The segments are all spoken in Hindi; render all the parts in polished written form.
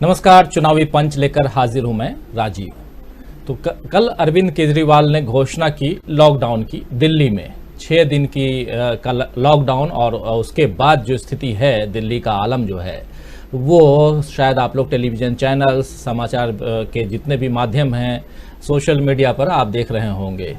नमस्कार, चुनावी पंच लेकर हाजिर हूं मैं राजीव। तो कल अरविंद केजरीवाल ने घोषणा की लॉकडाउन की। दिल्ली में 6 दिन की कल लॉकडाउन, और उसके बाद जो स्थिति है दिल्ली का आलम जो है वो शायद आप लोग टेलीविजन चैनल्स, समाचार के जितने भी माध्यम हैं, सोशल मीडिया पर आप देख रहे होंगे।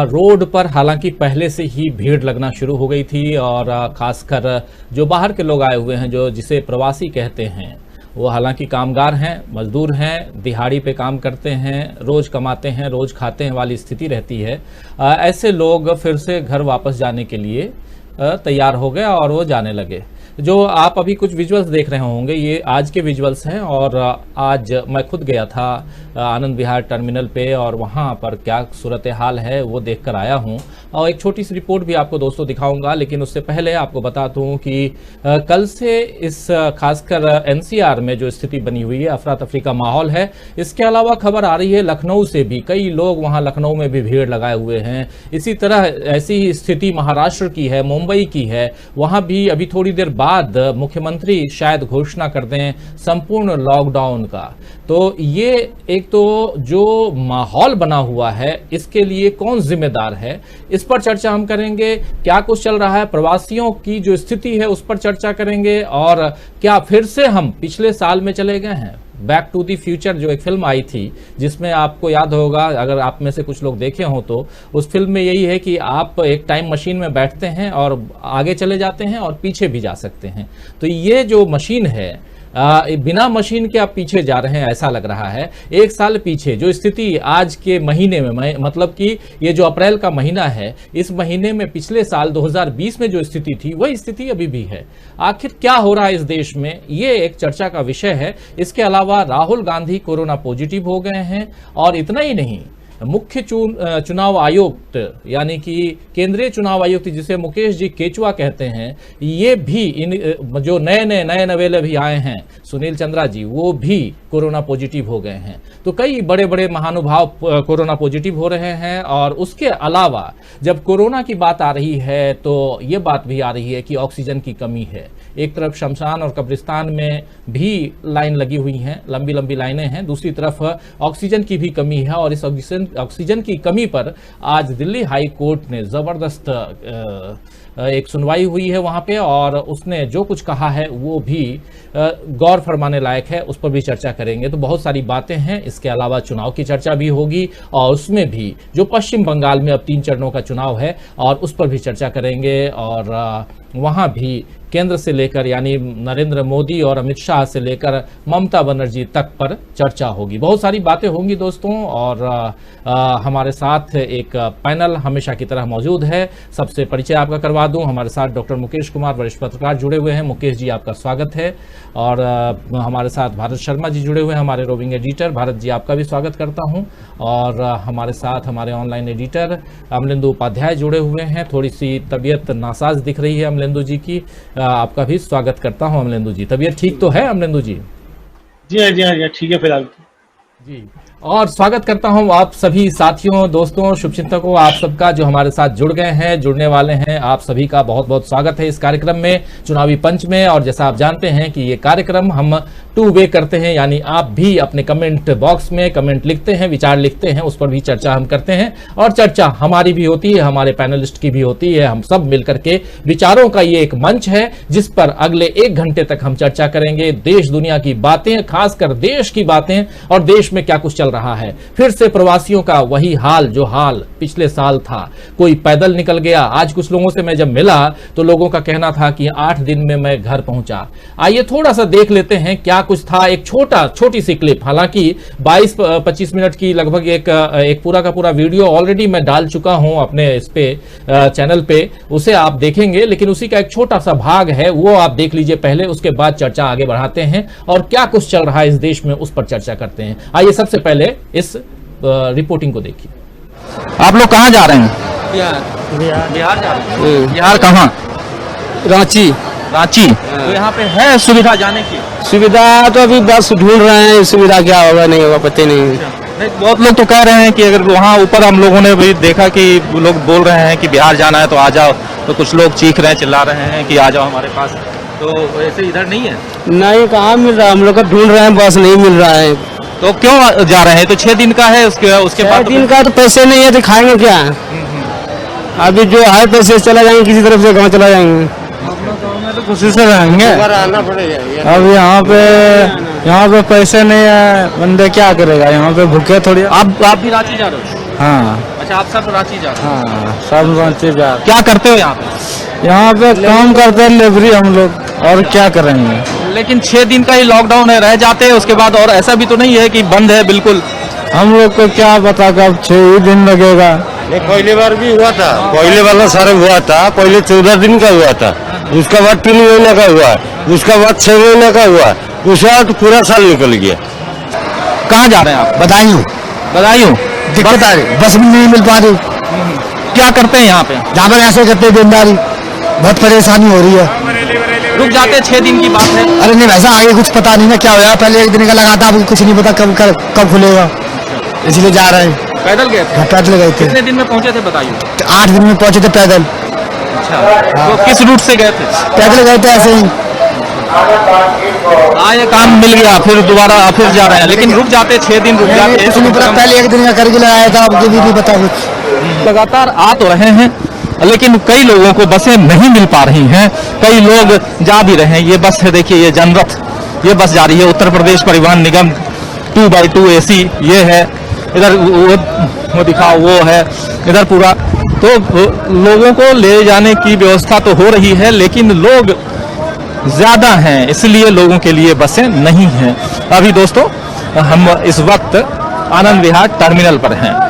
रोड पर हालांकि पहले से ही भीड़ लगना शुरू हो गई थी, और खासकर जो बाहर के लोग आए हुए हैं, जो जिसे प्रवासी कहते हैं, वो हालांकि कामगार हैं, मजदूर हैं, दिहाड़ी पे काम करते हैं, रोज कमाते हैं, रोज खाते हैं वाली स्थिति रहती है। ऐसे लोग फिर से घर वापस जाने के लिए तैयार हो गए और वो जाने लगे। जो आप अभी कुछ विजुअल्स देख रहे होंगे, ये आज के विजुअल्स हैं, और आज मैं खुद गया था आनंद विहार टर्मिनल पे, और वहाँ पर क्या सूरत हाल है वो देख कर आया हूँ, और एक छोटी सी रिपोर्ट भी आपको दोस्तों दिखाऊंगा। लेकिन उससे पहले आपको बता दूँ कि कल से इस खासकर NCR में जो स्थिति बनी हुई है, अफरा तफरी का माहौल है। इसके अलावा खबर आ रही है लखनऊ से भी, कई लोग वहाँ लखनऊ में भी भीड़ लगाए हुए हैं। इसी तरह ऐसी ही स्थिति महाराष्ट्र की है, मुंबई की है, वहाँ भी अभी थोड़ी देर बाद मुख्यमंत्री शायद घोषणा कर दें संपूर्ण लॉकडाउन का। तो ये एक तो जो माहौल बना हुआ है, इसके लिए कौन जिम्मेदार है, इस पर चर्चा हम करेंगे। क्या कुछ चल रहा है, प्रवासियों की जो स्थिति है उस पर चर्चा करेंगे, और क्या फिर से हम पिछले साल में चले गए हैं। बैक टू दी फ्यूचर जो एक फिल्म आई थी, जिसमें आपको याद होगा, अगर आप में से कुछ लोग देखे हो तो, उस फिल्म में यही है कि आप एक टाइम मशीन में बैठते हैं और आगे चले जाते हैं और पीछे भी जा सकते हैं। तो ये जो मशीन है, बिना मशीन के आप पीछे जा रहे हैं ऐसा लग रहा है। एक साल पीछे जो स्थिति आज के महीने में, मतलब कि ये जो अप्रैल का महीना है, इस महीने में पिछले साल 2020 में जो स्थिति थी वही स्थिति अभी भी है। आखिर क्या हो रहा है इस देश में, ये एक चर्चा का विषय है। इसके अलावा राहुल गांधी कोरोना पॉजिटिव हो गए हैं, और इतना ही नहीं, मुख्य चुनाव आयुक्त यानी कि केंद्रीय चुनाव आयुक्त जिसे मुकेश जी केचुआ कहते हैं, ये भी इन जो नए नवेले भी आए हैं, सुनील चंद्रा जी, वो भी कोरोना पॉजिटिव हो गए हैं। तो कई बड़े बड़े महानुभाव कोरोना पॉजिटिव हो रहे हैं। और उसके अलावा जब कोरोना की बात आ रही है तो ये बात भी आ रही है कि ऑक्सीजन की कमी है। एक तरफ शमशान और कब्रिस्तान में भी लाइन लगी हुई हैं, लंबी लंबी लाइनें हैं, दूसरी तरफ ऑक्सीजन की भी कमी है। और इस ऑक्सीजन की कमी पर आज दिल्ली हाई कोर्ट ने जबरदस्त एक सुनवाई हुई है वहां पे, और उसने जो कुछ कहा है वो भी गौर फरमाने लायक है। उस पर भी चर्चा करेंगे। तो बहुत सारी बातें हैं। इसके अलावा चुनाव की चर्चा भी होगी, और उसमें भी जो पश्चिम बंगाल में अब 3 चरणों का चुनाव है, और उस पर भी चर्चा करेंगे। और वहां भी केंद्र से लेकर यानी नरेंद्र मोदी और अमित शाह से लेकर ममता बनर्जी तक पर चर्चा होगी। बहुत सारी बातें होंगी दोस्तों। और हमारे साथ एक पैनल हमेशा की तरह मौजूद है। सबसे परिचय आपका करवा दूं, हमारे साथ डॉक्टर मुकेश कुमार, वरिष्ठ पत्रकार, जुड़े हुए हैं। मुकेश जी, आपका स्वागत है। और हमारे साथ भारत शर्मा जी जुड़े हुए हैं, हमारे रोविंग एडिटर। भारत जी, आपका भी स्वागत करता हूं। और हमारे साथ हमारे ऑनलाइन एडिटर अमलेंदु उपाध्याय जुड़े हुए हैं। थोड़ी सी तबीयत नासाज दिख रही है अमलेंदु जी की, आपका भी स्वागत करता हूं अमलेंदु जी। तबीयत ठीक तो है अमलेंदु जी? जी हाँ, ठीक है फिलहाल जी। और स्वागत करता हूं आप सभी साथियों, दोस्तों, शुभचिंतकों, आप सबका जो हमारे साथ जुड़ गए हैं, जुड़ने वाले हैं। आप सभी का बहुत बहुत स्वागत है इस कार्यक्रम में, चुनावी पंच में। और जैसा आप जानते हैं कि ये कार्यक्रम हम 2 वे करते हैं, यानी आप भी अपने कमेंट बॉक्स में कमेंट लिखते हैं, विचार लिखते हैं, उस पर भी चर्चा हम करते हैं। और चर्चा हमारी भी होती है, हमारे पैनलिस्ट की भी होती है। हम सब मिलकर के विचारों का ये एक मंच है जिस पर अगले 1 घंटे तक हम चर्चा करेंगे। देश दुनिया की बातें, खासकर देश की बातें, और देश में क्या कुछ चल रहा है। फिर से प्रवासियों का वही हाल जो हाल पिछले साल था। कोई पैदल निकल गया। आज कुछ लोगों से मैं जब मिला तो लोगों का कहना था कि 8 दिन में मैं घर पहुंचा। आइए थोड़ा सा देख लेते हैं क्या कुछ था। एक छोटी सी क्लिप, हालांकि 22-25 मिनट की लगभग एक पूरा का पूरा वीडियो ऑलरेडी मैं डाल चुका हूं अपने इस पे चैनल पे, उसे आप देखेंगे। लेकिन उसी का एक छोटा सा भाग है, वो आप देख लीजिए पहले, उसके बाद चर्चा आगे बढ़ाते हैं और क्या कुछ चल रहा है इस देश में उस पर चर्चा करते हैं। आइए सबसे पहले इस रिपोर्टिंग को देखिए। आप लोग कहाँ जा रहे हैं? बिहार जा रहे हैं। बिहार कहाँ? रांची। तो यहाँ पे है सुविधा जाने की? सुविधा तो अभी बस ढूंढ रहे हैं, सुविधा क्या होगा नहीं होगा पता नहीं। नहीं, बहुत लोग तो कह रहे हैं कि अगर वहाँ ऊपर हम लोगों ने भी देखा कि लोग बोल रहे हैं कि बिहार जाना है तो आ जाओ, तो कुछ लोग चीख रहे हैं, चिल्ला रहे हैं कि आ जाओ हमारे पास। तो ऐसे इधर नहीं है नहीं, कहाँ मिल रहा है, हम लोग को ढूंढ रहे हैं, बस नहीं मिल रहा है। तो क्यों जा रहे हैं? तो 6 दिन का है, उसके 6 बाद दिन का तो पैसे नहीं है तो खाएंगे क्या? अभी जो है पैसे चला जाएंगे, किसी तरफ से गाँव चला जाएंगे। तो खुशी से रहेंगे। आना पड़ेगा। अब यहाँ पे पैसे नहीं है, बंदे क्या करेगा? यहाँ पे भूखे थोड़ी। आप भी रांची जा रहे हो? हाँ अच्छा, आप सब रांची जा रहे हो? हाँ सब रांची जा। क्या करते हो यहाँ पे? यहाँ पे काम करते हैं लेबरी हम लोग, और क्या करेंगे? लेकिन 6 दिन का ही लॉकडाउन है, रह जाते हैं उसके बाद, और ऐसा भी तो नहीं है कि बंद है बिल्कुल। हम लोग को क्या पता कब 6 ही दिन लगेगा। पहली बार भी हुआ था, पहले वाला सारे हुआ था, पहले 14 दिन का हुआ था, उसका बाद 3 महीने का हुआ, उसका बाद 6 महीने का हुआ, उसके बाद पूरा साल निकल गया। कहाँ जा रहे हैं आप? बदायूं। दिक्कत आ रही, बस भी नहीं मिल पा रही। क्या करते हैं यहाँ पे? जहाँ पर ऐसे करते हैं देनदारी, बहुत परेशानी हो रही है। रुक जाते हैं, 6 दिन की बात है। अरे नहीं, वैसा आगे कुछ पता नहीं ना क्या होया, पहले 1 दिन का लगा था, अभी कुछ नहीं पता कब खुलेगा, इसलिए जा रहे हैं। पैदल गए थे? पैदल गए थे। कितने दिन में पहुँचे थे बताइए? 8 दिन में पहुंचे थे पैदल। अच्छा, तो किस रूट से गए थे? पैदल गए थे ऐसे ही। ये काम मिल गया, फिर दोबारा फिर जा रहे हैं, लेकिन रुक जाते 6 दिन रुक जाते कुछ नहीं पता, पहले 1 दिन का करके लगाया था, अब भी नहीं पता कुछ। लगातार आ तो रहे हैं, लेकिन कई लोगों को बसें नहीं मिल पा रही हैं, कई लोग जा भी रहे हैं। ये बस है, देखिए, ये जनरथ, ये बस जा रही है, उत्तर प्रदेश परिवहन निगम 2x2 AC ये है। इधर वो दिखाओ, वो है इधर पूरा। तो लोगों को ले जाने की व्यवस्था तो हो रही है, लेकिन लोग ज्यादा हैं, इसलिए लोगों के लिए बसें नहीं हैं। अभी दोस्तों, हम इस वक्त आनंद विहार टर्मिनल पर हैं।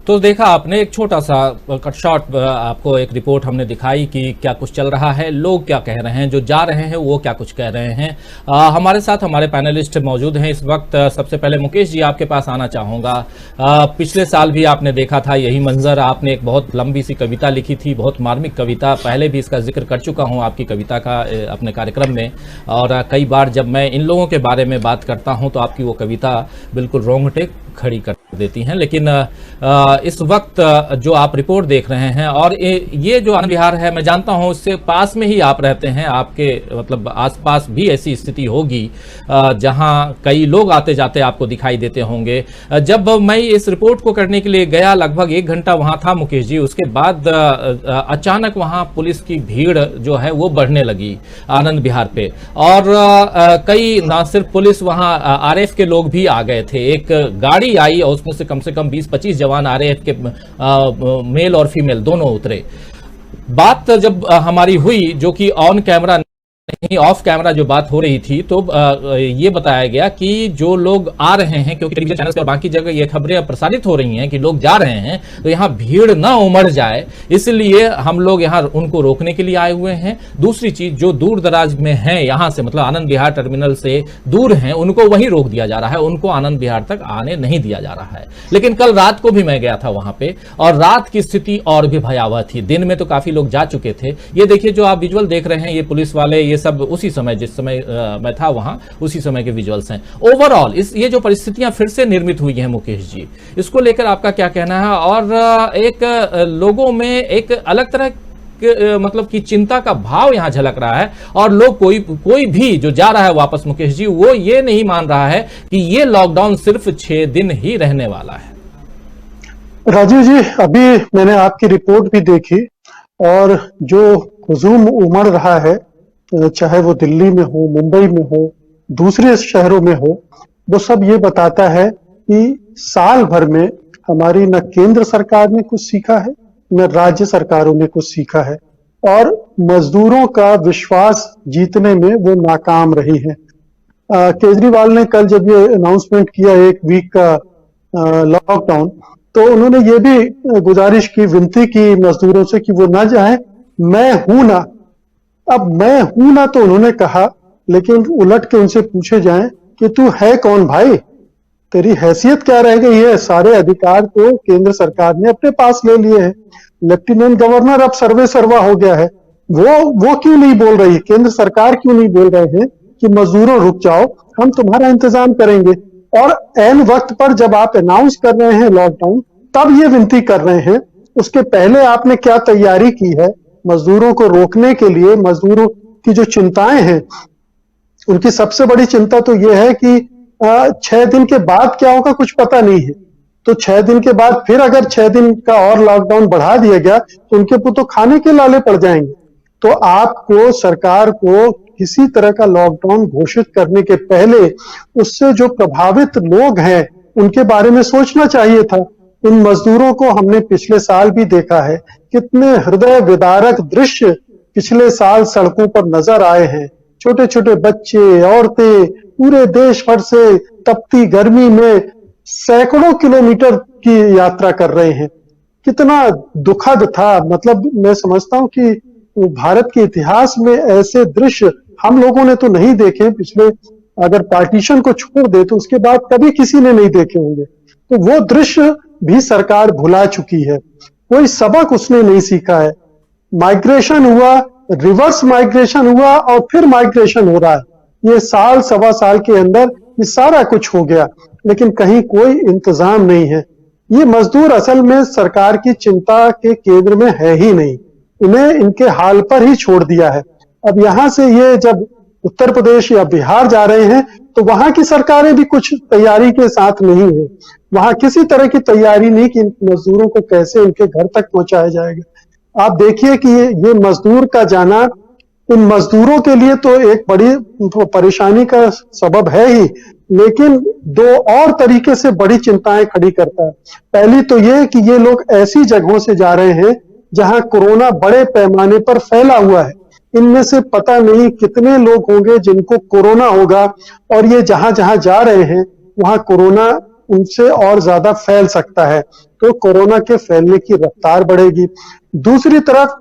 तो देखा आपने एक छोटा सा कट शॉट, आपको एक रिपोर्ट हमने दिखाई कि क्या कुछ चल रहा है, लोग क्या कह रहे हैं, जो जा रहे हैं वो क्या कुछ कह रहे हैं। हमारे साथ हमारे पैनलिस्ट मौजूद हैं इस वक्त। सबसे पहले मुकेश जी, आपके पास आना चाहूँगा। पिछले साल भी आपने देखा था यही मंजर, आपने एक बहुत लंबी सी कविता लिखी थी, बहुत मार्मिक कविता, पहले भी इसका जिक्र कर चुका हूँ आपकी कविता का अपने कार्यक्रम में, और कई बार जब मैं इन लोगों के बारे में बात करता हूँ तो आपकी वो कविता बिल्कुल रोंगटे खड़ी कर देती हैं। लेकिन इस वक्त जो आप रिपोर्ट देख रहे हैं, और ये जो आनंद विहार है, मैं जानता हूं इससे पास में ही आप रहते हैं, आपके मतलब आसपास भी ऐसी स्थिति होगी जहां कई लोग आते जाते आपको दिखाई देते होंगे। जब मैं इस रिपोर्ट को करने के लिए गया, लगभग 1 घंटा वहां था मुकेश जी, उसके बाद अचानक वहां पुलिस की भीड़ जो है वो बढ़ने लगी आनंद विहार पे, और कई ना सिर्फ पुलिस, वहां RF के लोग भी आ गए थे। एक गाड़ी आई और उसमें से कम 20-25 जवान RF के मेल और फीमेल दोनों उतरे। बात जब हमारी हुई, जो कि ऑन कैमरा नहीं ऑफ कैमरा जो बात हो रही थी, तो ये बताया गया कि जो लोग आ रहे हैं, क्योंकि टेलीविजन चैनल और बाकी जगह ये खबरें प्रसारित हो रही हैं कि लोग जा रहे हैं, तो यहाँ भीड़ ना उमड़ जाए, इसलिए हम लोग यहाँ उनको रोकने के लिए आए हुए हैं। दूसरी चीज, जो दूर दराज में है यहाँ से, मतलब आनंद विहार टर्मिनल से दूर हैं, उनको वहीं रोक दिया जा रहा है, उनको आनंद विहार तक आने नहीं दिया जा रहा है। लेकिन कल रात को भी मैं गया था वहां पे, और रात की स्थिति और भी भयावह थी। दिन में तो काफी लोग जा चुके थे। ये देखिए, जो आप विजुअल देख रहे हैं, ये पुलिस वाले, ये सब उसी समय, जिस समय मैं था वहां, उसी समय के विजुअल्स हैं। ओवरऑल ये जो परिस्थितियां फिर से निर्मित हुई हैं मुकेश जी, इसको लेकर आपका क्या कहना है? और एक लोगों में एक अलग तरह मतलब कि चिंता का भाव यहां झलक रहा है, और लोग कोई भी जो जा रहा है वापस मुकेश जी, वो ये नहीं मान रहा है कि ये लॉकडाउन सिर्फ 6 दिन ही रहने वाला है। राजीव जी, अभी मैंने आपकी रिपोर्ट भी देखी, और जो हुजूम उमड़ रहा है, चाहे वो दिल्ली में हो, मुंबई में हो, दूसरे शहरों में हो, वो सब ये बताता है कि साल भर में हमारी न केंद्र सरकार ने कुछ सीखा है, न राज्य सरकारों ने कुछ सीखा है, और मजदूरों का विश्वास जीतने में वो नाकाम रही है। केजरीवाल ने कल जब ये अनाउंसमेंट किया 1 वीक का लॉकडाउन, तो उन्होंने ये भी गुजारिश की, विनती की मजदूरों से कि वो ना जाएं, मैं हूं ना। अब मैं हूं ना तो उन्होंने कहा, लेकिन उलट के उनसे पूछे जाएं कि तू है कौन भाई, तेरी हैसियत क्या रह गई है? सारे अधिकार तो केंद्र सरकार ने अपने पास ले लिए हैं। लेफ्टिनेंट गवर्नर अब सर्वे सर्वा हो गया है, वो क्यों नहीं बोल रही, केंद्र सरकार क्यों नहीं बोल रहे हैं कि मजदूरों रुक जाओ, हम तुम्हारा इंतजाम करेंगे? और ऐन वक्त पर जब आप अनाउंस कर रहे हैं लॉकडाउन, तब ये विनती कर रहे हैं। उसके पहले आपने क्या तैयारी की है? मजदूरों को रोकने के लिए मजदूरों की जो चिंताएं हैं, उनकी सबसे बड़ी चिंता तो ये है कि 6 दिन के बाद क्या होगा कुछ पता नहीं है। तो 6 दिन के बाद फिर अगर 6 दिन का और लॉकडाउन बढ़ा दिया गया तो उनके ऊपर तो खाने के लाले पड़ जाएंगे। तो आपको, सरकार को किसी तरह का लॉकडाउन घोषित करने के पहले उससे जो प्रभावित लोग हैं उनके बारे में सोचना चाहिए था। इन मजदूरों को हमने पिछले साल भी देखा है, कितने हृदय विदारक दृश्य पिछले साल सड़कों पर नजर आए हैं। छोटे छोटे बच्चे, औरतें पूरे देश भर से तपती गर्मी में सैकड़ों किलोमीटर की यात्रा कर रहे हैं। कितना दुखद था। मतलब मैं समझता हूं कि भारत के इतिहास में ऐसे दृश्य हम लोगों ने तो नहीं देखे, पिछले अगर पार्टीशन को छोड़ दे तो उसके बाद कभी किसी ने नहीं देखे होंगे। तो वो दृश्य भी सरकार भुला चुकी है, कोई सबक उसने नहीं सीखा है। माइग्रेशन हुआ, रिवर्स माइग्रेशन हुआ और फिर माइग्रेशन हो रहा है। ये साल सवा साल के अंदर ये सारा कुछ हो गया, लेकिन कहीं कोई इंतजाम नहीं है। ये मजदूर असल में सरकार की चिंता के केंद्र में है ही नहीं, इन्हें इनके हाल पर ही छोड़ दिया है। अब यहां से ये जब उत्तर प्रदेश या बिहार जा रहे हैं तो वहां की सरकारें भी कुछ तैयारी के साथ नहीं है। वहां किसी तरह की तैयारी नहीं कि इन मजदूरों को कैसे उनके घर तक पहुंचाया जाएगा। आप देखिए कि ये मजदूर का जाना इन मजदूरों के लिए तो एक बड़ी परेशानी का सबब है ही, लेकिन दो और तरीके से बड़ी चिंताएं खड़ी करता है। पहली तो ये कि ये लोग ऐसी जगहों से जा रहे हैं जहां कोरोना बड़े पैमाने पर फैला हुआ है। इनमें से पता नहीं कितने लोग होंगे जिनको कोरोना होगा, और ये जहां जहां जा रहे हैं वहां कोरोना उनसे और ज्यादा फैल सकता है, तो कोरोना के फैलने की रफ्तार बढ़ेगी। दूसरी तरफ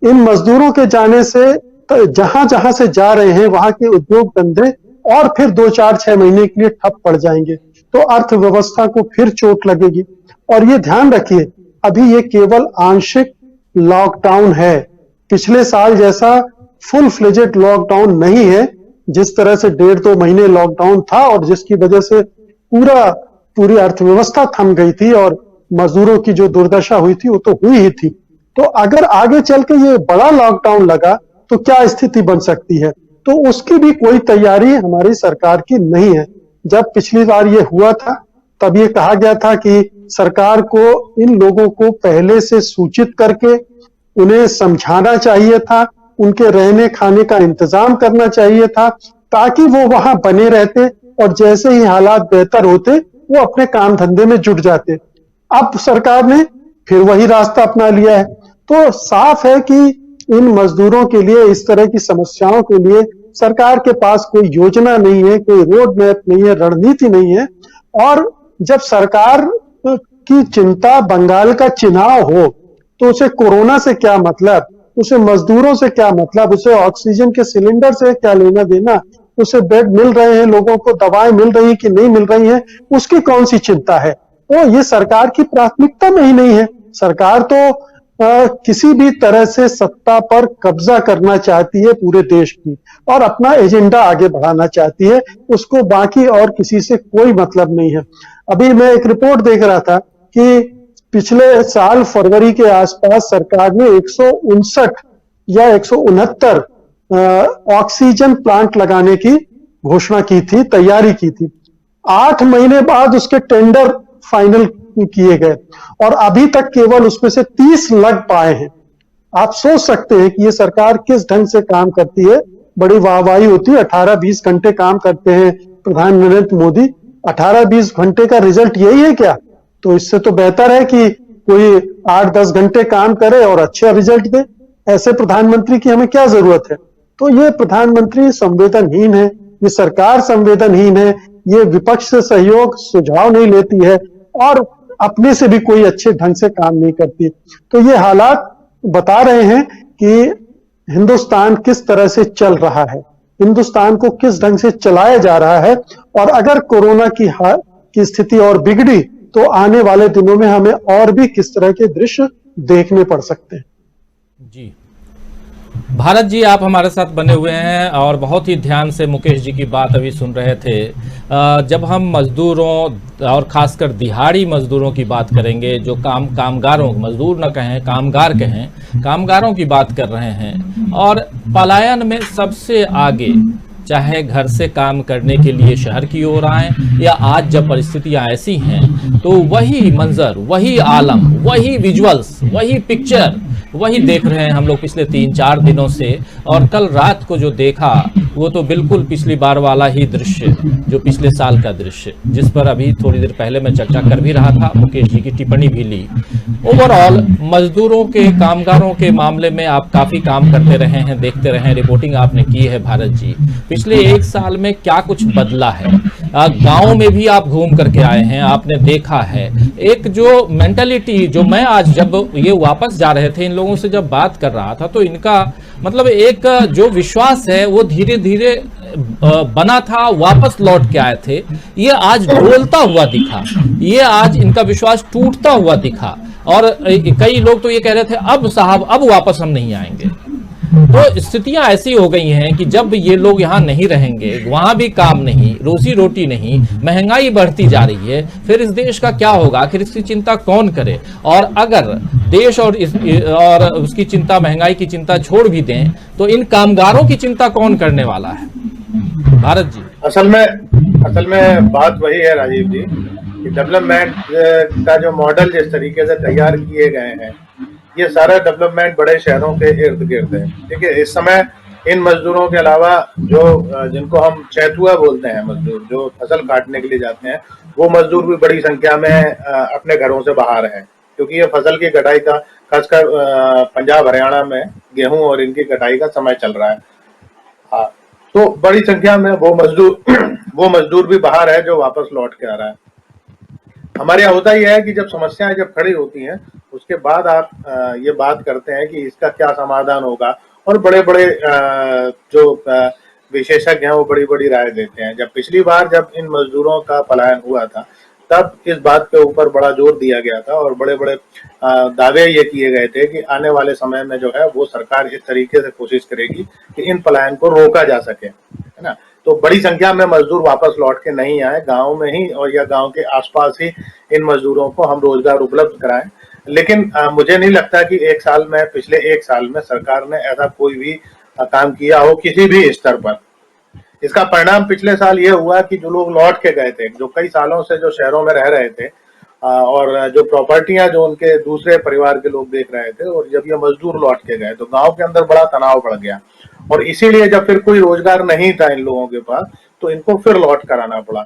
इन मजदूरों के जाने से जहां जहां से जा रहे हैं वहां के उद्योग धंधे और फिर 2-4-6 महीने के लिए ठप पड़ जाएंगे, तो अर्थव्यवस्था को फिर चोट लगेगी। और ये ध्यान रखिए, अभी ये केवल आंशिक लॉकडाउन है, पिछले साल जैसा फुल फ्लेजेड लॉकडाउन नहीं है। जिस तरह से 1.5-2 महीने लॉकडाउन था और जिसकी वजह से पूरी अर्थव्यवस्था थम गई थी और मजदूरों की जो दुर्दशा हुई थी वो तो हुई ही थी। तो अगर आगे चल के ये बड़ा लॉकडाउन लगा तो क्या स्थिति बन सकती है, तो उसकी भी कोई तैयारी हमारी सरकार की नहीं है। जब पिछली बार ये हुआ था तब ये कहा गया था कि सरकार को इन लोगों को पहले से सूचित करके उन्हें समझाना चाहिए था, उनके रहने खाने का इंतजाम करना चाहिए था, ताकि वो वहां बने रहते और जैसे ही हालात बेहतर होते वो अपने काम धंधे में जुट जाते। अब सरकार ने फिर वही रास्ता अपना लिया है। तो साफ है कि इन मजदूरों के लिए, इस तरह की समस्याओं के लिए सरकार के पास कोई योजना नहीं है, कोई रोड मैप नहीं है, रणनीति नहीं है। और जब सरकार की चिंता बंगाल का चुनाव हो तो उसे कोरोना से क्या मतलब, उसे मजदूरों से क्या मतलब, उसे ऑक्सीजन के सिलेंडर से क्या लेना देना, उसे बेड मिल रहे हैं, लोगों को दवाएं मिल रही कि नहीं मिल रही हैं, उसकी कौन सी चिंता है। तो ये सरकार की प्राथमिकता में ही नहीं है। सरकार तो किसी भी तरह से सत्ता पर कब्जा करना चाहती है पूरे देश की और अपना एजेंडा आगे बढ़ाना चाहती है, उसको बाकी और किसी से कोई मतलब नहीं है। अभी मैं एक रिपोर्ट देख रहा था कि पिछले साल फरवरी के आसपास सरकार ने 159 या 169 ऑक्सीजन प्लांट लगाने की घोषणा की थी, तैयारी की थी। 8 महीने बाद उसके टेंडर फाइनल किए गए और अभी तक केवल उसमें से 30 लग पाए हैं। आप सोच सकते हैं कि ये सरकार किस ढंग से काम करती है। बड़ी वाहवाही होती है, 18-20 घंटे काम करते हैं प्रधानमंत्री नरेंद्र मोदी। 18-20 घंटे का रिजल्ट यही है क्या? तो इससे तो बेहतर है कि कोई 8-10 घंटे काम करे और अच्छा रिजल्ट दे। ऐसे प्रधानमंत्री की हमें क्या जरूरत है? तो ये प्रधानमंत्री संवेदनहीन है, ये सरकार संवेदनहीन है, ये विपक्ष से सहयोग सुझाव नहीं लेती है और अपने से भी कोई अच्छे ढंग से काम नहीं करती। तो ये हालात बता रहे हैं कि हिंदुस्तान किस तरह से चल रहा है, हिंदुस्तान को किस ढंग से चलाया जा रहा है। और अगर कोरोना की स्थिति और बिगड़ी तो आने वाले दिनों में हमें और भी किस तरह के दृश्य देखने पड़ सकते हैं। जी भारत जी, आप हमारे साथ बने हुए हैं और बहुत ही ध्यान से मुकेश जी की बात अभी सुन रहे थे। जब हम मजदूरों और खासकर दिहाड़ी मजदूरों की बात करेंगे, जो कामगारों, मजदूर न कहें कामगार कहें, कामगारों की बात कर रहे हैं, और पलायन में सबसे आगे, चाहे घर से काम करने के लिए शहर की ओर आए या आज जब परिस्थितियां ऐसी हैं तो वही मंजर, वही आलम, वही विजुअल्स, वही पिक्चर, वही देख रहे हैं हम लोग पिछले 3-4 दिनों से। और कल रात को जो देखा वो तो बिल्कुल पिछली बार वाला ही दृश्य, जो पिछले साल का दृश्य, जिस पर अभी थोड़ी देर पहले मैं चर्चा कर भी रहा था, मुकेश जी की टिप्पणी भी ली। ओवरऑल मजदूरों के, कामगारों के मामले में आप काफी काम करते रहे हैं, देखते रहे हैं, रिपोर्टिंग आपने की है भारत जी। पिछले 1 साल में क्या कुछ बदला है? गांव में भी आप घूम करके आए हैं, आपने देखा है एक जो मेंटालिटी, जो मैं आज जब ये वापस जा रहे थे इन लोगों से जब बात कर रहा था, तो इनका मतलब एक जो विश्वास है वो धीरे धीरे बना था, वापस लौट के आए थे, ये आज डोलता हुआ दिखा, ये आज इनका विश्वास टूटता हुआ दिखा। और कई लोग तो ये कह रहे थे अब साहब अब वापस हम नहीं आएंगे। तो स्थितियां ऐसी हो गई हैं कि जब ये लोग यहाँ नहीं रहेंगे, वहां भी काम नहीं, रोजी रोटी नहीं, महंगाई बढ़ती जा रही है, फिर इस देश का क्या होगा? आखिर इसकी चिंता कौन करे? और अगर देश और उसकी चिंता, महंगाई की चिंता छोड़ भी दें तो इन कामगारों की चिंता कौन करने वाला है? भारत जी, असल में बात वही है राजीव जी कि डेवलपमेंट का जो मॉडल जिस तरीके से तैयार किए गए हैं, ये सारा डेवलपमेंट बड़े शहरों के इर्द गिर्द है। ठीक है, इस समय इन मजदूरों के अलावा जो जिनको हम चैतुआ बोलते हैं, मजदूर जो फसल काटने के लिए जाते हैं, वो मजदूर भी बड़ी संख्या में अपने घरों से बाहर हैं, क्योंकि ये फसल की कटाई का, खासकर पंजाब हरियाणा में गेहूं और इनकी कटाई का समय चल रहा है। हाँ, तो बड़ी संख्या में वो मजदूर भी बाहर है जो वापस लौट के आ रहा है। हमारे यहाँ होता ही है कि जब समस्याएं जब खड़ी होती हैं उसके बाद आप ये बात करते हैं कि इसका क्या समाधान होगा, और बड़े बड़े जो विशेषज्ञ हैं वो बड़ी बड़ी राय देते हैं। जब पिछली बार जब इन मजदूरों का पलायन हुआ था तब इस बात के ऊपर बड़ा जोर दिया गया था और बड़े बड़े दावे ये किए गए थे कि आने वाले समय में जो है वो सरकार इस तरीके से कोशिश करेगी कि इन पलायन को रोका जा सके, है ना। तो बड़ी संख्या में मजदूर वापस लौट के नहीं आए, गांव में ही और या गांव के आसपास ही इन मजदूरों को हम रोजगार उपलब्ध कराएं। लेकिन मुझे नहीं लगता कि पिछले एक साल में सरकार ने ऐसा कोई भी काम किया हो किसी भी स्तर पर। इसका परिणाम पिछले साल ये हुआ कि जो लोग लौट के गए थे, जो कई सालों से जो शहरों में रह रहे थे और जो प्रॉपर्टियां जो उनके दूसरे परिवार के लोग देख रहे थे, और जब ये मजदूर लौट के गए तो गांव के अंदर बड़ा तनाव बढ़ गया, और इसीलिए जब फिर कोई रोजगार नहीं था इन लोगों के पास तो इनको फिर लौट कर आना पड़ा।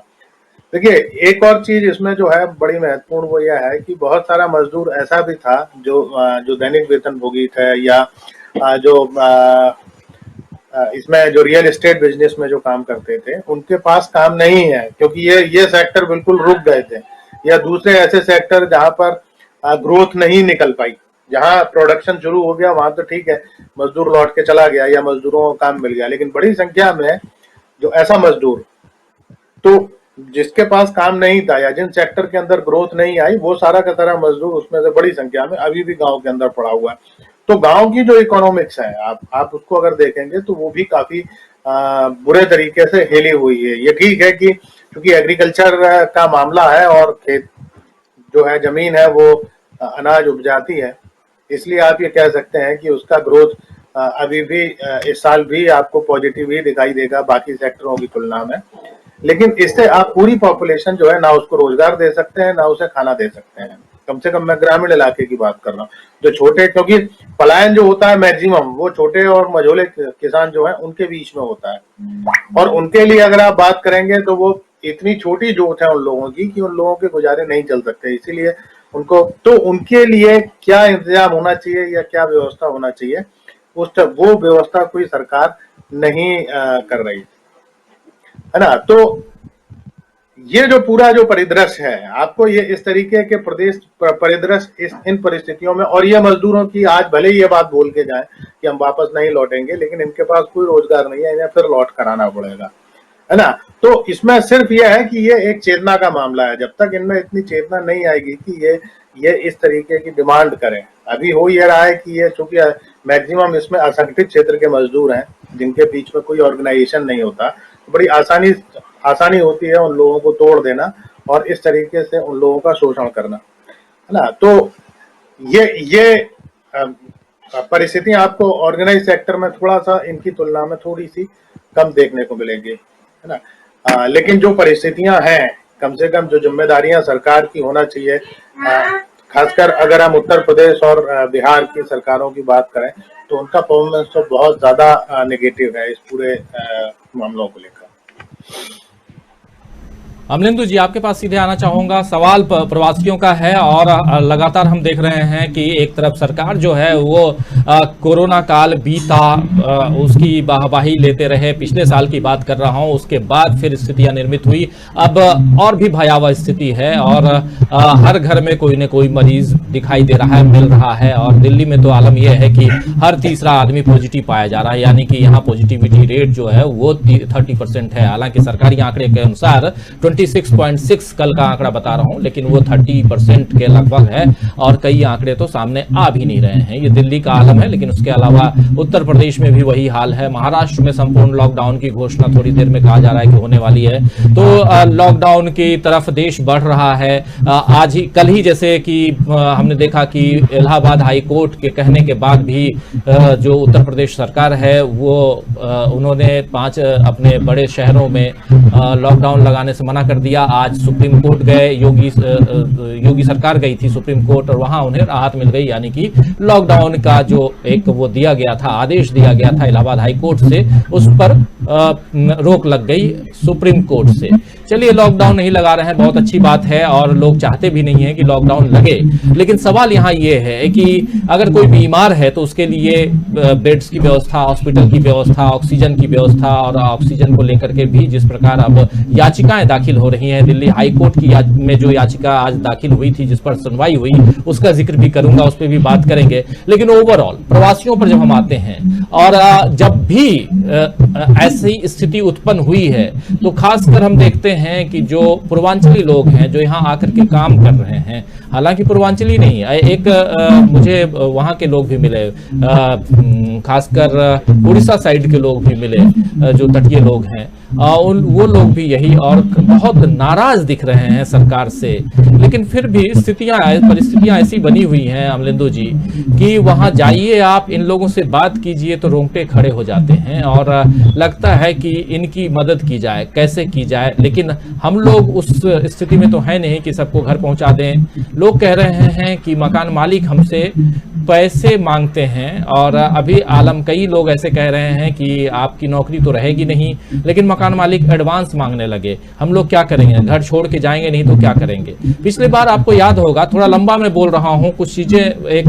देखिए, एक और चीज इसमें जो है बड़ी महत्वपूर्ण वो यह है कि बहुत सारा मजदूर ऐसा भी था जो दैनिक वेतन भोगी थे, या इसमें जो रियल एस्टेट बिजनेस में जो काम करते थे, उनके पास काम नहीं है क्योंकि ये सेक्टर बिल्कुल रुक गए थे, या दूसरे ऐसे सेक्टर जहां पर ग्रोथ नहीं निकल पाई। जहां प्रोडक्शन शुरू हो गया वहां तो ठीक है, मजदूर लौट के चला गया या मजदूरों को काम मिल गया, लेकिन बड़ी संख्या में जो ऐसा मजदूर तो जिसके पास काम नहीं था या जिन सेक्टर के अंदर ग्रोथ नहीं आई, वो सारा का सारा मजदूर उसमें से बड़ी संख्या में अभी भी गांव के अंदर पड़ा हुआ है। तो गांव की जो इकोनॉमिक्स है, आप उसको अगर देखेंगे तो वो भी काफी बुरे तरीके से हिली हुई है। ये ठीक है कि क्योंकि एग्रीकल्चर का मामला है और खेत जो है, जमीन है, वो अनाज उपजाती है, इसलिए आप ये कह सकते हैं कि उसका ग्रोथ अभी भी इस साल भी आपको पॉजिटिव ही दिखाई देगा बाकी सेक्टरों की तुलना में। लेकिन इससे आप पूरी पॉपुलेशन जो है ना उसको रोजगार दे सकते हैं ना उसे खाना दे सकते हैं। कम से कम मैं ग्रामीण इलाके की बात कर रहा हूँ, जो छोटे, क्योंकि पलायन जो होता है मैक्सिमम वो छोटे और मझोले किसान जो है उनके बीच में होता है, और उनके लिए अगर आप बात करेंगे तो वो इतनी छोटी जोत है उन लोगों की कि उन लोगों के गुजारे नहीं चल सकते। इसीलिए उनके लिए क्या इंतजाम होना चाहिए या क्या व्यवस्था होना चाहिए, वो व्यवस्था कोई सरकार नहीं कर रही है ना। तो ये जो पूरा जो परिदृश्य है, आपको ये इस तरीके के परिदृश्य इन परिस्थितियों में, और ये मजदूरों की आज भले ही ये बात बोल के जाए कि हम वापस नहीं लौटेंगे, लेकिन इनके पास कोई रोजगार नहीं है, इन्हें फिर लौट कर आना पड़ेगा, है ना। तो इसमें सिर्फ यह है कि ये एक चेतना का मामला है। जब तक इनमें इतनी चेतना नहीं आएगी कि ये इस तरीके की डिमांड करें। अभी हो ये रहा है कि ये चूंकि मैक्सिमम इसमें असंगठित क्षेत्र के मजदूर हैं जिनके बीच में कोई ऑर्गेनाइजेशन नहीं होता, तो बड़ी आसानी होती है उन लोगों को तोड़ देना और इस तरीके से उन लोगों का शोषण करना, है ना। तो ये परिस्थितियां आपको ऑर्गेनाइज सेक्टर में थोड़ा सा इनकी तुलना में थोड़ी सी कम देखने को मिलेंगी, है ना। लेकिन जो परिस्थितियां हैं, कम से कम जो जिम्मेदारियां सरकार की होना चाहिए, खासकर अगर हम उत्तर प्रदेश और बिहार की सरकारों की बात करें तो उनका परफॉर्मेंस तो बहुत ज्यादा नेगेटिव है इस पूरे मामलों को लेकर। अमलेंदु जी, आपके पास सीधे आना चाहूंगा। सवाल प्रवासियों का है और लगातार हम देख रहे हैं कि एक तरफ सरकार जो है वो कोरोना काल बीता, उसकी वाहवाही लेते रहे। पिछले साल की बात कर रहा हूं, उसके बाद फिर स्थितियां निर्मित हुई, अब और भी भयावह स्थिति है और हर घर में कोई न कोई मरीज दिखाई दे रहा है, मिल रहा है। और दिल्ली में तो आलम यह है कि हर तीसरा आदमी पॉजिटिव पाया जा रहा है, यानी कि यहाँ पॉजिटिविटी रेट जो है वो 30% है। हालांकि सरकारी आंकड़े के अनुसार 26.6 कल का आंकड़ा बता रहा हूं, लेकिन वो 30% के लगभग है और कई आंकड़े तो सामने आ भी नहीं रहे हैं। ये दिल्ली का आलम है, लेकिन उसके अलावा उत्तर प्रदेश में भी वही हाल है। महाराष्ट्र में संपूर्ण लॉकडाउन की घोषणा थोड़ी देर में कहा जा रहा है कि होने वाली है। तो लॉकडाउन की तरफ देश बढ़ रहा है। आज ही कल ही जैसे कि हमने देखा कि इलाहाबाद हाई कोर्ट के कहने के बाद भी जो उत्तर प्रदेश सरकार है वो उन्होंने 5 अपने बड़े शहरों में लॉकडाउन लगाने से मना कर दिया। आज सुप्रीम कोर्ट गए, योगी सरकार गई थी सुप्रीम कोर्ट और वहां उन्हें राहत मिल गई, यानी कि लॉकडाउन का जो एक वो दिया गया था, आदेश दिया गया था इलाहाबाद हाई कोर्ट से, उस पर रोक लग गई सुप्रीम कोर्ट से। चलिए, लॉकडाउन नहीं लगा रहे हैं, बहुत अच्छी बात है और लोग चाहते भी नहीं है कि लॉकडाउन लगे। लेकिन सवाल यहाँ ये है कि अगर कोई बीमार है तो उसके लिए बेड्स की व्यवस्था, हॉस्पिटल की व्यवस्था, ऑक्सीजन की व्यवस्था, और ऑक्सीजन को लेकर के भी जिस प्रकार अब याचिकाएं दाखिल हो रही हैं, दिल्ली हाई कोर्ट की में जो याचिका आज दाखिल हुई थी जिस पर सुनवाई हुई, उसका जिक्र भी करूंगा, उस पर भी बात करेंगे। लेकिन ओवरऑल प्रवासियों पर जब हम आते हैं और जब भी ऐसी स्थिति उत्पन्न हुई है तो खासकर हम देखते हैं कि जो पूर्वांचली लोग हैं जो यहाँ आकर के काम कर रहे हैं, हालांकि पूर्वांचली नहीं, एक मुझे वहां के लोग भी मिले, खासकर उड़ीसा साइड के लोग भी मिले, जो तटीय लोग हैं, वो लोग भी यही और बहुत नाराज दिख रहे हैं सरकार से। लेकिन फिर भी परिस्थितियां ऐसी बनी हुई हैं अमलेंदु जी कि वहां जाइए आप, इन लोगों से बात कीजिए तो रोंगटे खड़े हो जाते हैं और लगता है कि इनकी मदद की जाए, कैसे की जाए। लेकिन हम लोग उस स्थिति में तो है नहीं कि सबको घर पहुंचा दें। लोग कह रहे हैं कि मकान मालिक हमसे पैसे मांगते हैं और अभी आलम कई लोग ऐसे कह रहे हैं कि आपकी नौकरी तो रहेगी नहीं, लेकिन मकान मालिक एडवांस मांगने लगे। हम लोग क्या करेंगे, घर छोड़ के जाएंगे नहीं तो क्या करेंगे। पिछली बार आपको याद होगा, थोड़ा लंबा मैं बोल रहा हूं, कुछ चीजें एक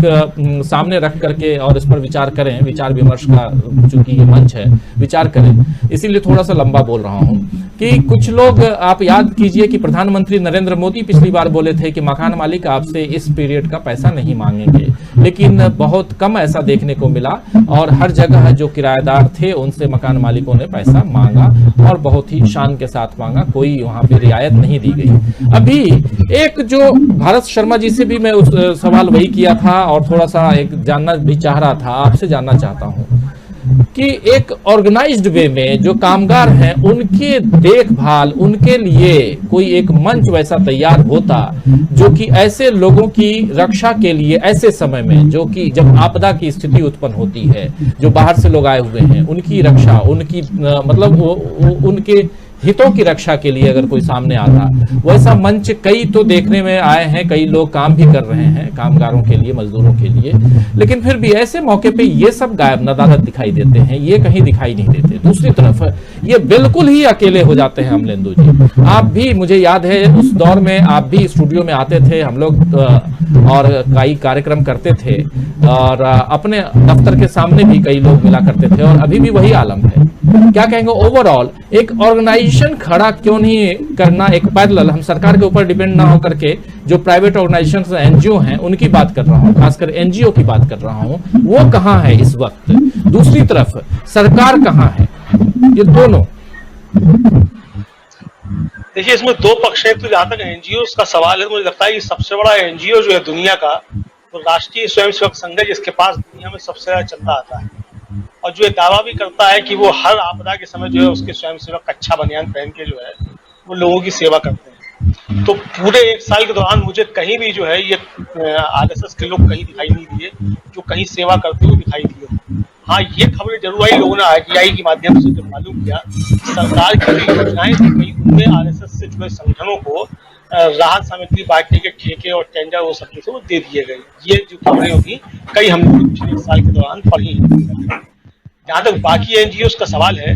सामने रख करके और इस पर विचार करें, विचार विमर्श का चूंकि ये मंच है, विचार करें, इसीलिए थोड़ा सा लंबा बोल रहा हूं कि कुछ लोग, आप याद कीजिए कि प्रधानमंत्री नरेंद्र मोदी पिछली बार बोले थे कि मकान मालिक आपसे इस पीरियड का पैसा नहीं मांगेंगे, लेकिन बहुत कम ऐसा देखने को मिला और हर जगह जो किराएदार थे उनसे मकान मालिकों ने पैसा मांगा और बहुत ही शान के साथ मांगा, कोई वहां पे रियायत नहीं दी गई। अभी एक जो भारत शर्मा जी से भी मैं उस सवाल वही किया था और थोड़ा सा एक जानना भी चाह रहा था, आपसे जानना चाहता हूं कि एक ऑर्गेनाइज्ड वे में जो कामगार हैं उनके देखभाल, उनके लिए कोई एक मंच वैसा तैयार होता जो कि ऐसे लोगों की रक्षा के लिए, ऐसे समय में जो कि जब आपदा की स्थिति उत्पन्न होती है, जो बाहर से लोग आए हुए हैं, उनकी रक्षा, उनकी मतलब उनके हितों की रक्षा के लिए अगर कोई सामने आता, वैसा मंच कई तो देखने में आए हैं, कई लोग काम भी कर रहे हैं कामगारों के लिए, मजदूरों के लिए, लेकिन फिर भी ऐसे मौके पे ये सब गायब नदारद दिखाई देते हैं, ये कहीं दिखाई नहीं देते। दूसरी तरफ ये बिल्कुल ही अकेले हो जाते हैं अमलेंदु जी। आप भी, मुझे याद है उस दौर में आप भी स्टूडियो में आते थे, हम लोग और कई कार्यक्रम करते थे और अपने दफ्तर के सामने भी कई लोग मिला करते थे और अभी भी वही आलम है। क्या कहेंगे ओवरऑल एक ऑर्गेनाइजेशन खड़ा क्यों नहीं करना, एक पैरेलल, हम सरकार के ऊपर डिपेंड ना होकर के जो प्राइवेट ऑर्गेनाइजेशन एनजीओ हैं उनकी बात कर रहा हूं, खासकर एनजीओ की बात कर रहा हूं, वो कहां है इस वक्त, दूसरी तरफ सरकार कहां है, ये दोनों। देखिए, इसमें दो पक्ष हैं। तो जहां तक एनजीओ का सवाल है, मुझे लगता है कि सबसे बड़ा एनजीओ जो है दुनिया का, तो राष्ट्रीय स्वयंसेवक संघ है, जिसके पास दुनिया में सबसे ज्यादा चंदा आता है, और जो ये दावा भी करता है कि वो हर आपदा के समय जो है उसके स्वयंसेवक कच्छा बनियान पहन के जो है वो लोगों की सेवा करते हैं। तो पूरे 1 साल के दौरान मुझे कहीं भी जो है ये आरएसएस के लोग कहीं दिखाई नहीं दिए जो कहीं सेवा करते हुए दिखाई दिए। हाँ, ये खबरें जरूर आई, लोगों ने आरटीआई के माध्यम से जब मालूम किया, सरकार की जो योजनाएं थी कई, उनमें आरएसएस से जुड़े संगठनों को राहत सामग्री बांटने के ठेके और टेंडर वो सब जो वो दे दिए गए। ये जो खबरें होती कई हम लोग पिछले 1 साल के दौरान पढ़ी। जहाँ तक बाकी एनजीओ का सवाल है,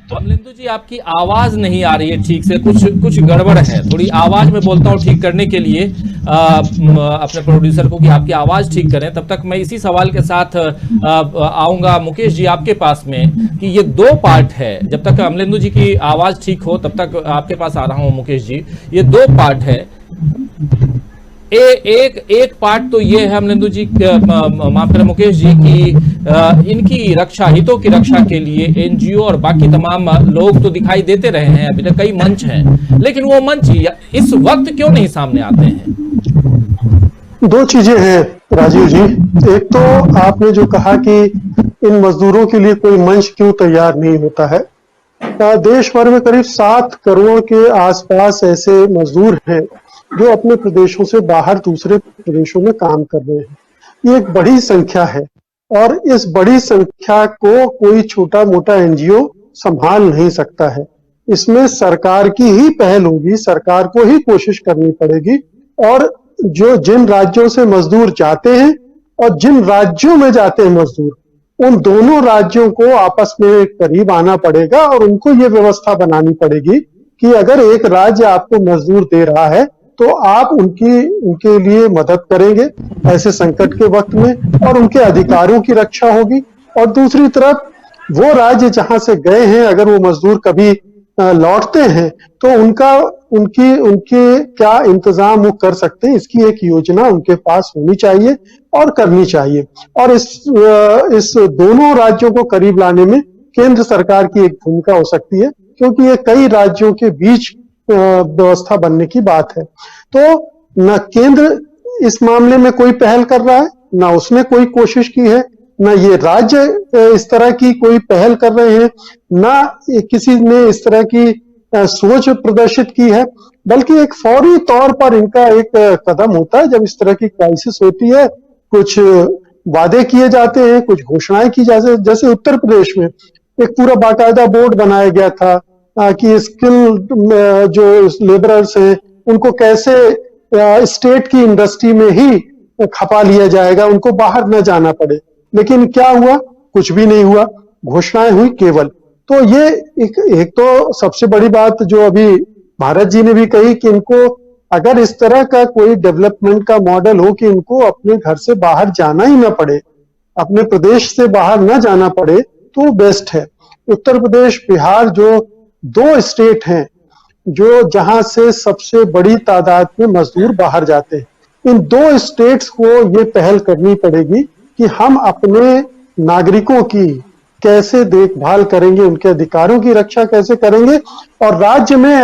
तो अमलेंदु जी आपकी आवाज नहीं आ रही है ठीक से, कुछ गड़बड़ है। थोड़ी आवाज में बोलता हूँ ठीक करने के लिए अपने प्रोड्यूसर को कि आपकी आवाज ठीक करें। तब तक मैं इसी सवाल के साथ आऊंगा मुकेश जी आपके पास में कि ये 2 पार्ट है। जब तक अमलेंदु जी की आवाज ठीक हो तब तक आपके पास आ रहा हूं मुकेश जी। ये 2 पार्ट है। एक पार्ट तो ये है अमलेंदु जी, माफ करें मुकेश जी, की इनकी रक्षा, हितों की रक्षा के लिए एनजीओ और बाकी तमाम लोग तो दिखाई देते रहे हैं, अभी तक कई मंच हैं, लेकिन वो मंच इस वक्त क्यों नहीं सामने आते हैं? 2 चीजें हैं राजीव जी। एक तो आपने जो कहा कि इन मजदूरों के लिए कोई मंच क्यों तैयार नहीं होता है। देश भर में करीब 7 करोड़ के आसपास ऐसे मजदूर हैं जो अपने प्रदेशों से बाहर दूसरे प्रदेशों में काम कर रहे हैं। ये एक बड़ी संख्या है और इस बड़ी संख्या को कोई छोटा मोटा एनजीओ संभाल नहीं सकता है। इसमें सरकार की ही पहल होगी, सरकार को ही कोशिश करनी पड़ेगी। और जिन राज्यों से मजदूर जाते हैं और जिन राज्यों में जाते हैं मजदूर, उन दोनों राज्यों को आपस में करीब आना पड़ेगा और उनको ये व्यवस्था बनानी पड़ेगी कि अगर एक राज्य आपको मजदूर दे रहा है तो आप उनके लिए मदद करेंगे ऐसे संकट के वक्त में, और उनके अधिकारों की रक्षा होगी। और दूसरी तरफ वो राज्य जहां से गए हैं, अगर वो मजदूर कभी लौटते हैं तो उनके क्या इंतजाम वो कर सकते हैं, इसकी एक योजना उनके पास होनी चाहिए और करनी चाहिए। और इस दोनों राज्यों को करीब लाने में केंद्र सरकार की एक भूमिका हो सकती है, क्योंकि ये कई राज्यों के बीच व्यवस्था बनने की बात है। तो न केंद्र इस मामले में कोई पहल कर रहा है, ना उसने कोई कोशिश की है, ना ये राज्य इस तरह की कोई पहल कर रहे हैं, ना किसी ने इस तरह की सोच प्रदर्शित की है। बल्कि एक फौरी तौर पर इनका एक कदम होता है जब इस तरह की क्राइसिस होती है, कुछ वादे किए जाते हैं, कुछ घोषणाएं की जाती है। जैसे उत्तर प्रदेश में एक पूरा बाकायदा बोर्ड बनाया गया था कि स्किल जो लेबरर्स हैं उनको कैसे स्टेट की इंडस्ट्री में ही खपा लिया जाएगा, उनको बाहर न जाना पड़े। लेकिन क्या हुआ? कुछ भी नहीं हुआ, घोषणाएं हुई केवल। तो ये एक तो सबसे बड़ी बात जो अभी भारत जी ने भी कही कि इनको अगर इस तरह का कोई डेवलपमेंट का मॉडल हो कि इनको अपने घर से बाहर जाना ही ना पड़े, अपने प्रदेश से बाहर ना जाना पड़े, तो बेस्ट है। उत्तर प्रदेश, बिहार जो 2 स्टेट हैं जो जहां से सबसे बड़ी तादाद में मजदूर बाहर जाते हैं, इन 2 स्टेट्स को ये पहल करनी पड़ेगी कि हम अपने नागरिकों की कैसे देखभाल करेंगे, उनके अधिकारों की रक्षा कैसे करेंगे, और राज्य में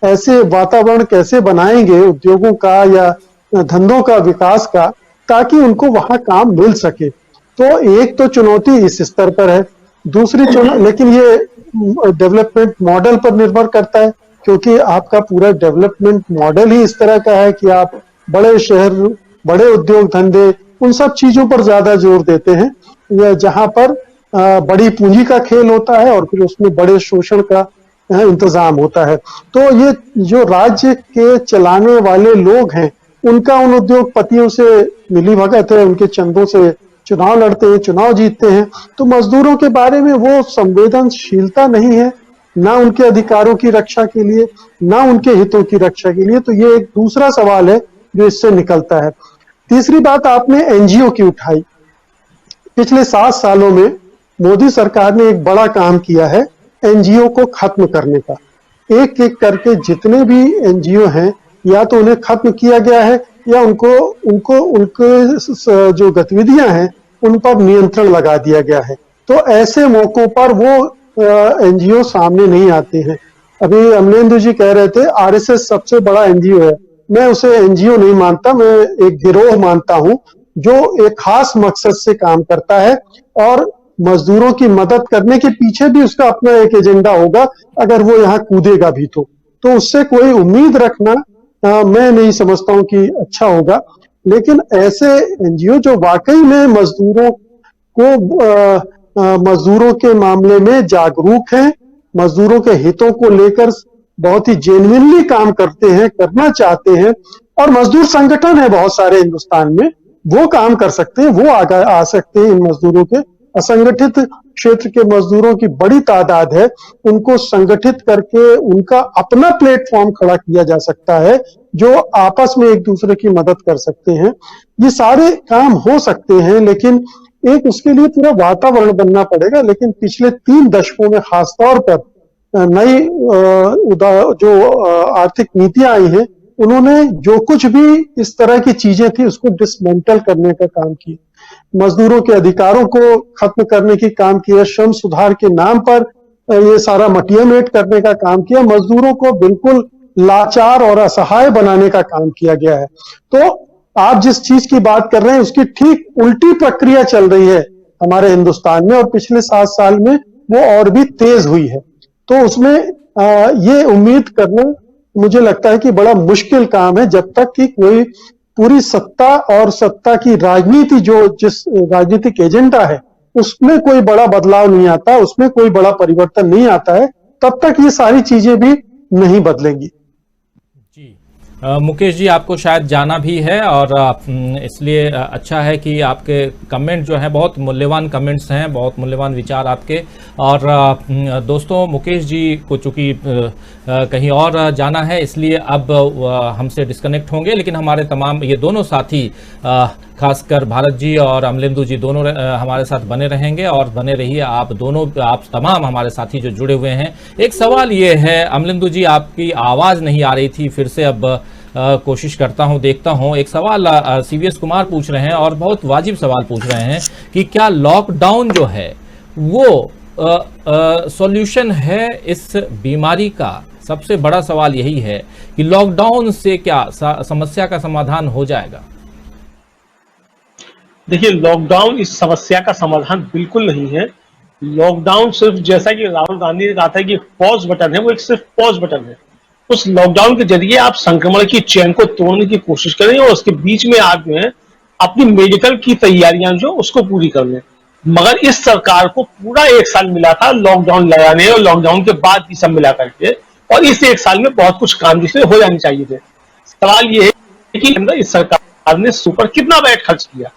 ऐसे वातावरण कैसे बनाएंगे उद्योगों का या धंधों का विकास का, ताकि उनको वहां काम मिल सके। तो एक तो चुनौती इस स्तर पर है। दूसरी लेकिन ये डेवलपमेंट मॉडल पर निर्भर करता है, क्योंकि आपका पूरा डेवलपमेंट मॉडल ही इस तरह का है कि आप बड़े शहर, बड़े उद्योग धंधे, उन सब चीजों पर ज्यादा जोर देते हैं, या जहां पर बड़ी पूंजी का खेल होता है और फिर उसमें बड़े शोषण का इंतजाम होता है। तो ये जो राज्य के चलाने वाले लोग हैं, उनका उन उद्योगपतियों से मिलीभगत है, उनके चंदों से चुनाव लड़ते हैं, चुनाव जीतते हैं। तो मजदूरों के बारे में वो संवेदनशीलता नहीं है, ना उनके अधिकारों की रक्षा के लिए, ना उनके हितों की रक्षा के लिए। तो ये एक दूसरा सवाल है जो इससे निकलता है। तीसरी बात आपने एनजीओ की उठाई। पिछले 7 सालों में मोदी सरकार ने एक बड़ा काम किया है एनजीओ को खत्म करने का। एक एक करके जितने भी एनजीओ हैं, या तो उन्हें खत्म किया गया है या उनके जो गतिविधियां हैं उन पर नियंत्रण लगा दिया गया है। तो ऐसे मौकों पर वो एनजीओ सामने नहीं आते हैं। अभी अमलेंदु जी कह रहे थे आरएसएस सबसे बड़ा एनजीओ है। मैं उसे एनजीओ नहीं मानता, मैं एक गिरोह मानता हूं जो एक खास मकसद से काम करता है और मजदूरों की मदद करने के पीछे भी उसका अपना एक एजेंडा होगा अगर वो यहाँ कूदेगा भी तो उससे कोई उम्मीद रखना मैं नहीं समझता हूं कि अच्छा होगा। लेकिन ऐसे एनजीओ जो वाकई में मजदूरों के मामले में जागरूक हैं, मजदूरों के हितों को लेकर बहुत ही जेन्युइनली काम करते हैं, करना चाहते हैं, और मजदूर संगठन है बहुत सारे हिंदुस्तान में, वो काम कर सकते हैं, वो आगे आ सकते हैं। इन मजदूरों के असंगठित क्षेत्र के मजदूरों की बड़ी तादाद है, उनको संगठित करके उनका अपना प्लेटफॉर्म खड़ा किया जा सकता है जो आपस में एक दूसरे की मदद कर सकते हैं। ये सारे काम हो सकते हैं, लेकिन एक उसके लिए पूरा वातावरण बनना पड़ेगा। लेकिन पिछले 3 दशकों में खासतौर पर नई जो आर्थिक नीतियां आई हैं, उन्होंने जो कुछ भी इस तरह की चीजें थी उसको डिसमेंटल करने का काम किया, मजदूरों के अधिकारों को खत्म करने की काम किया, श्रम सुधार के नाम पर ये सारा मटियामेट करने का काम किया, मजदूरों को बिल्कुल लाचार और असहाय बनाने का काम किया गया है। तो आप जिस चीज की बात कर रहे हैं उसकी ठीक उल्टी प्रक्रिया चल रही है हमारे हिंदुस्तान में, और पिछले 7 साल में वो और भी तेज हुई है। तो उसमें ये उम्मीद करना मुझे लगता है कि बड़ा मुश्किल काम है, जब तक कि कोई पूरी सत्ता और सत्ता की राजनीति जो जिस राजनीतिक एजेंडा है उसमें कोई बड़ा बदलाव नहीं आता, उसमें कोई बड़ा परिवर्तन नहीं आता है, तब तक ये सारी चीजें भी नहीं बदलेंगी। जी मुकेश जी, आपको शायद जाना भी है और इसलिए अच्छा है कि आपके कमेंट जो है बहुत मूल्यवान कमेंट्स हैं, बहुत मूल्यवान विचार आपके। और दोस्तों, मुकेश जी को चूंकि कहीं और जाना है इसलिए अब हमसे डिस्कनेक्ट होंगे, लेकिन हमारे तमाम ये दोनों साथी खासकर भारत जी और अमलेंदु जी दोनों हमारे साथ बने रहेंगे और बने रहिए आप दोनों, आप तमाम हमारे साथी जो जुड़े हुए हैं। एक सवाल ये है अमलेंदु जी, आपकी आवाज़ नहीं आ रही थी, फिर से अब कोशिश करता हूं, देखता हूं। एक सवाल सीवीएस कुमार पूछ रहे हैं और बहुत वाजिब सवाल पूछ रहे हैं कि क्या लॉकडाउन जो है वो सॉल्यूशन है इस बीमारी का? सबसे बड़ा सवाल यही है कि लॉकडाउन से क्या समस्या का समाधान हो जाएगा? देखिए, लॉकडाउन इस समस्या का समाधान बिल्कुल नहीं है। लॉकडाउन सिर्फ, जैसा कि राहुल गांधी ने कहा था कि पॉज बटन है, वो एक सिर्फ पॉज बटन है। उस लॉकडाउन के जरिए आप संक्रमण की चेन को तोड़ने की कोशिश करें और उसके बीच में आप जो है अपनी मेडिकल की तैयारियां जो उसको पूरी कर लें। मगर इस सरकार को पूरा 1 साल मिला था लॉकडाउन लगाने और लॉकडाउन के बाद भी सब मिला करके, और इस 1 साल में बहुत कुछ काम जिसमें हो जाने चाहिए थे। सवाल ये है कि इस सरकार ने सुपर कितना बजट खर्च किया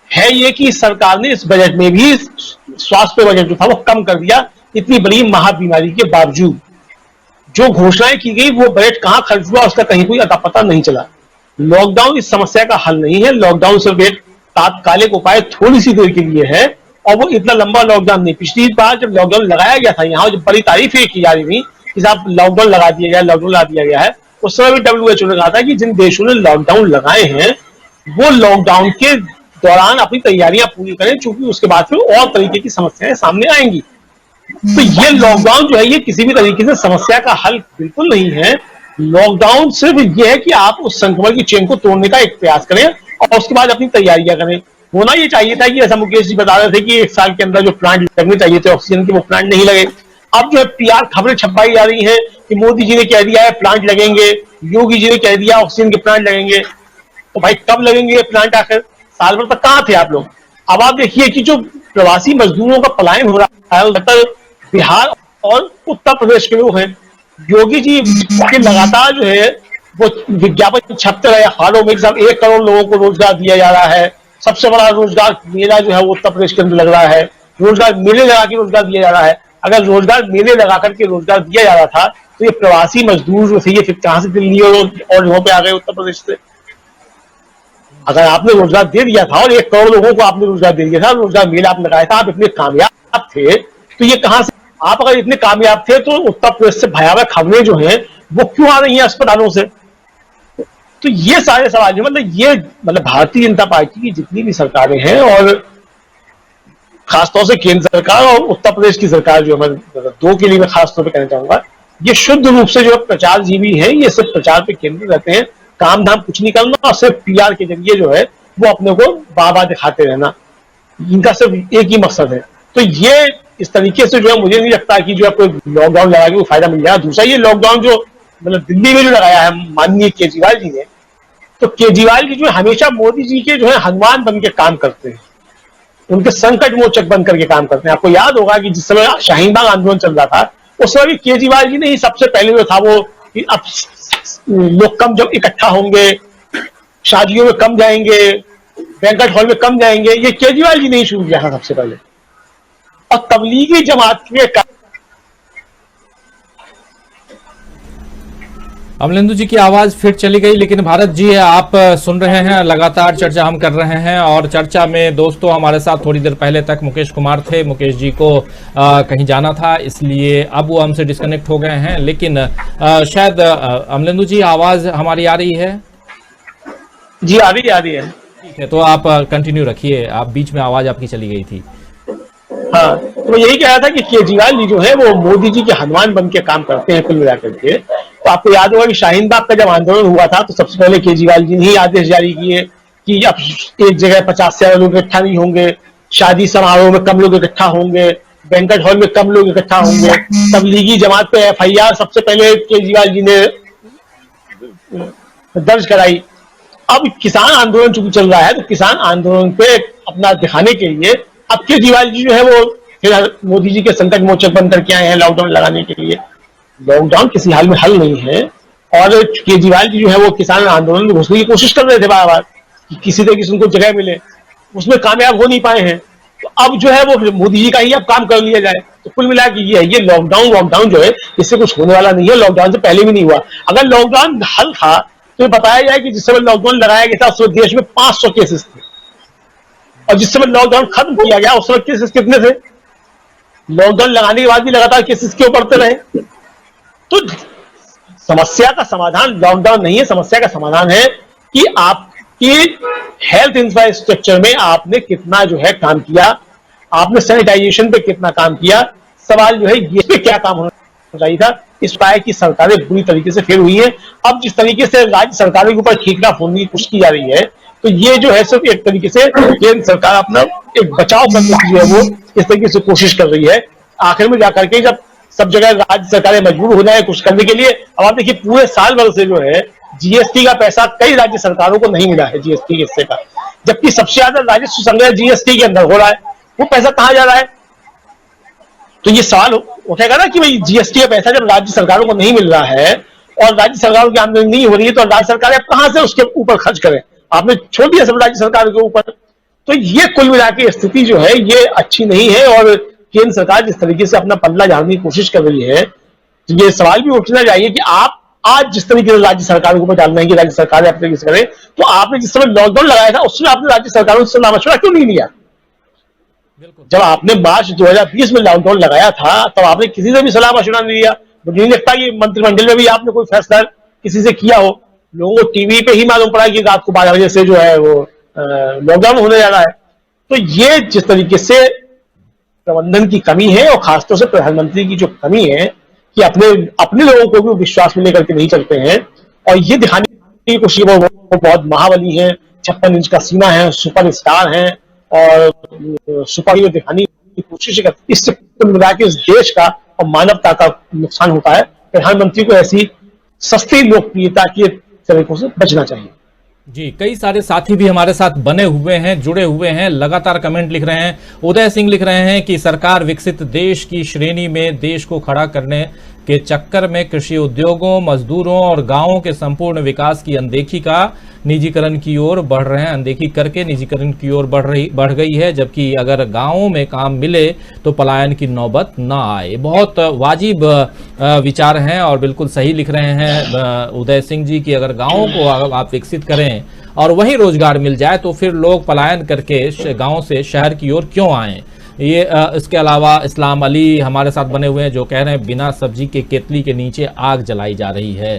है। ये कि इस सरकार ने इस बजट में भी स्वास्थ्य बजट जो था वो कम कर दिया, इतनी बड़ी महाबीमारी के बावजूद। जो घोषणाएं की गई वो बजट कहां खर्च हुआ उसका कहीं कोई अता पता नहीं चला। लॉकडाउन इस समस्या का हल नहीं है। लॉकडाउन सिर्फ एक तात्कालिक उपाय थोड़ी सी देर के लिए है, और वो इतना लंबा लॉकडाउन नहीं। पिछली बार जब लॉकडाउन लगाया गया था, यहाँ जब बड़ी तारीफें की जा रही थी कि साहब लॉकडाउन लगा दिया गया, लॉकडाउन लगा दिया गया है, उस समय भी WHO ने कहा था कि जिन देशों ने लॉकडाउन लगाए हैं वो लॉकडाउन के दौरान अपनी तैयारियां पूरी करें, चूंकि उसके बाद फिर और तरीके की समस्याएं सामने आएंगी। तो ये लॉकडाउन जो है ये किसी भी तरीके से समस्या का हल बिल्कुल नहीं है। लॉकडाउन सिर्फ ये है कि आप उस संक्रमण की चेन को तोड़ने का एक प्रयास करें और उसके बाद अपनी तैयारियां करें। होना ये चाहिए था कि ऐसा मुकेश जी बता रहे थे कि 1 साल के अंदर जो प्लांट लगने चाहिए थे ऑक्सीजन के, वो प्लांट नहीं लगे। अब जो है PR खबरें छपाई जा रही हैं कि मोदी जी ने कह दिया है प्लांट लगेंगे, योगी जी ने कह दिया ऑक्सीजन के प्लांट लगेंगे। तो भाई कब लगेंगे ये प्लांट? आखिर साल भर तक कहां थे आप लोग? अब आप देखिए कि जो प्रवासी मजदूरों का पलायन हो रहा है बिहार और उत्तर प्रदेश के लोग हैं। योगी जी के लगातार जो है वो विज्ञापन छपते रहे हालों में, 1 करोड़ लोगों को रोजगार दिया जा रहा है, सबसे बड़ा रोजगार मेला जो है वो उत्तर प्रदेश के अंदर लग रहा है, रोजगार मेले लगा के रोजगार दिया जा रहा है। अगर रोजगार मेले लगा करके रोजगार दिया जा रहा था तो ये प्रवासी मजदूर जो थे ये फिर कहां से दिल्ली और यहाँ पे आ गए उत्तर प्रदेश से? अगर आपने रोजगार दे दिया था और 1 करोड़ लोगों को आपने रोजगार दे दिया था, रोजगार मेला आप लगाया था, आप इतने कामयाब थे, तो ये कहां से? आप अगर इतने कामयाब थे तो उत्तर प्रदेश से भयावह खबरें जो हैं वो क्यों आ रही हैं अस्पतालों से? तो ये सारे सवाल जो मतलब भारतीय जनता पार्टी की जितनी भी सरकारें हैं और खासतौर से केंद्र सरकार और उत्तर प्रदेश की सरकार जो है, मैं दो के लिए मैं खासतौर पे कहना चाहूंगा, ये शुद्ध रूप से जो प्रचार जीवी है, ये सिर्फ प्रचार पे केंद्रित रहते हैं, काम धाम कुछ नहीं करना और सिर्फ पीआर के जरिए जो है वो अपने को बाबा दिखाते रहना, इनका सिर्फ एक ही मकसद है। तो ये इस तरीके से जो है मुझे नहीं लगता कि जो है कोई लॉकडाउन लगा के फायदा मिल जाएगा। दूसरा, ये लॉकडाउन जो मतलब दिल्ली में जो लगाया है माननीय केजरीवाल जी ने, तो केजरीवाल जी जो है हमेशा मोदी जी के जो है हनुमान बन के काम करते हैं, उनके संकट मोचक बन करके काम करते हैं। आपको याद होगा कि जिस समय शाहीन बाग आंदोलन चल रहा था, उस समय भी केजरीवाल जी ने ही सबसे पहले जो था वो कि अब लोग कम जब इकट्ठा होंगे, शादियों में कम जाएंगे, बैंक्वेट हॉल में कम जाएंगे, ये केजरीवाल जी ने ही शुरू किया था सबसे पहले। और तबलीगी जमात के अमलेंदु जी की आवाज फिर चली गई, लेकिन भारत जी आप सुन रहे हैं, लगातार चर्चा हम कर रहे हैं। और चर्चा में दोस्तों हमारे साथ थोड़ी देर पहले तक मुकेश कुमार थे, मुकेश जी को कहीं जाना था, इसलिए अब वो हमसे डिस्कनेक्ट हो गए हैं। लेकिन शायद अमलेंदु जी आवाज हमारी आ रही है? जी आ रही है। ठीक है, तो आप कंटिन्यू रखिए, आप बीच में आवाज आपकी चली गई थी। हाँ, तो यही कह रहा था कि केजरीवाल जी जो है वो मोदी जी के हनुमान बन के काम करते हैं कुल मिलाकर के। तो आपको याद होगा कि शाहीन बाग का जब आंदोलन हुआ था, तो सबसे पहले केजरीवाल जी ने ही आदेश जारी किए कि अब एक जगह 50 से ज्यादा लोग इकट्ठा नहीं होंगे, शादी समारोह में कम लोग इकट्ठा होंगे, बैंक्वेट हॉल में कम लोग इकट्ठा होंगे। तबलीगी जमात पे FIR सबसे पहले केजरीवाल जी ने दर्ज कराई। अब किसान आंदोलन चूंकि चल रहा है, तो किसान आंदोलन पे अपना दिखाने के लिए अब केजरीवाल जी जो है वो फिर मोदी जी के संकट मोचक बन करके आए हैं लॉकडाउन लगाने के लिए। लॉकडाउन किसी हाल में हल नहीं है, और केजरीवाल जी जो है वो किसान आंदोलन में घुसने की कोशिश कर रहे थे बार बार कि किसी तरीके से उनको जगह मिले, उसमें कामयाब हो नहीं पाए हैं। तो अब जो है वो मोदी जी का ही अब काम कर लिया जाए। तो कुल मिला के ये लॉकडाउन जो है इससे कुछ होने वाला नहीं है, लॉकडाउन से पहले भी नहीं हुआ। अगर लॉकडाउन हल था तो बताया जाए कि जिस समय लॉकडाउन लगाया गया था उस समय देश में 500 केसेस थे, और जिस समय लॉकडाउन खत्म किया गया उस समय केसेस कितने थे? लॉकडाउन लगाने के बाद भी लगातार केसेस क्यों बढ़ते रहे? तो समस्या का समाधान लॉकडाउन नहीं है, समस्या का समाधान है कि आपकी हेल्थ इंफ्रास्ट्रक्चर में आपने कितना जो है काम किया, आपने सैनिटाइजेशन पे कितना काम किया। सवाल जो है ये पे क्या काम होना चाहिए था। इस पाए की सरकारें बुरी तरीके से फेल हुई है। अब जिस तरीके से राज्य सरकारों के ऊपर खींचना फोड़ने की कोशिश की जा रही है, तो ये जो है सिर्फ एक तरीके से केंद्र सरकार अपना एक बचाव करने की जो है वो इस तरीके से कोशिश कर रही है। आखिर में जाकर के जब सब जगह राज्य सरकारें मजबूर हो जाए कुछ करने के लिए, अब आप देखिए पूरे साल भर से जो है GST का पैसा कई राज्य सरकारों को नहीं मिला है, GST के हिस्से का, जबकि सबसे ज्यादा राजस्व संग्रह GST के अंदर हो रहा है। वो पैसा कहां जा रहा है? तो ये सवाल उठेगा ना कि भाई GST का पैसा जब राज्य सरकारों को नहीं मिल रहा है और राज्य सरकारों की आमदनी नहीं हो रही है, तो राज्य सरकारें अब कहां से उसके ऊपर खर्च करें? आपने छोड़ दिया सब राज्य सरकार के ऊपर। तो ये कुल मिला के स्थिति जो है ये अच्छी नहीं है, और केंद्र सरकार जिस तरीके से अपना पल्ला झाड़ने की कोशिश कर रही है, तो ये सवाल भी उठना चाहिए कि आप आज जिस तरीके से राज्य सरकारों के ऊपर डालना है कि राज्य सरकारें अपने तरीके से करें, तो आपने जिस समय लॉकडाउन लगाया था उसमें आपने राज्य सरकारों से सलाह मशवरा क्यों नहीं लिया? जब आपने मार्च 2020 में लॉकडाउन लगाया था तब आपने किसी से भी सलाह मशवरा नहीं लिया। मुझे नहीं लगता कि मंत्रिमंडल में भी आपने कोई फैसला किसी से किया हो। लोगों को टीवी पे ही मालूम पड़ा कि रात को 12 बजे से जो है वो लॉकडाउन होने जा रहा है। तो ये जिस तरीके से प्रबंधन की कमी है, और खासतौर से प्रधानमंत्री की जो कमी है कि अपने लोगों को भी विश्वास में लेकर के नहीं चलते हैं, और ये दिखाने की कोशिश वो बहुत महाबली है, 56 इंच का सीना है, सुपर स्टार है, और सुपर हीरो दिखाने की कोशिश करते। इससे कुल मिला के इस देश का और मानवता का नुकसान होता है। प्रधानमंत्री को ऐसी सस्ती लोकप्रियता के तरीकों से बचना चाहिए। जी, कई सारे साथी भी हमारे साथ बने हुए हैं, जुड़े हुए हैं, लगातार कमेंट लिख रहे हैं। उदय सिंह लिख रहे हैं कि सरकार विकसित देश की श्रेणी में देश को खड़ा करने के चक्कर में कृषि उद्योगों, मजदूरों और गांवों के संपूर्ण विकास की अनदेखी का निजीकरण की ओर बढ़ रहे हैं, अनदेखी करके निजीकरण की ओर बढ़ गई है, जबकि अगर गांवों में काम मिले तो पलायन की नौबत ना आए। बहुत वाजिब विचार हैं और बिल्कुल सही लिख रहे हैं उदय सिंह जी कि अगर गांवों को आप विकसित करें और वहीं रोजगार मिल जाए तो फिर लोग पलायन करके गांव से शहर की ओर क्यों आएं। ये इसके अलावा इस्लाम अली हमारे साथ बने हुए हैं जो कह रहे हैं बिना सब्जी के केतली के नीचे आग जलाई जा रही है।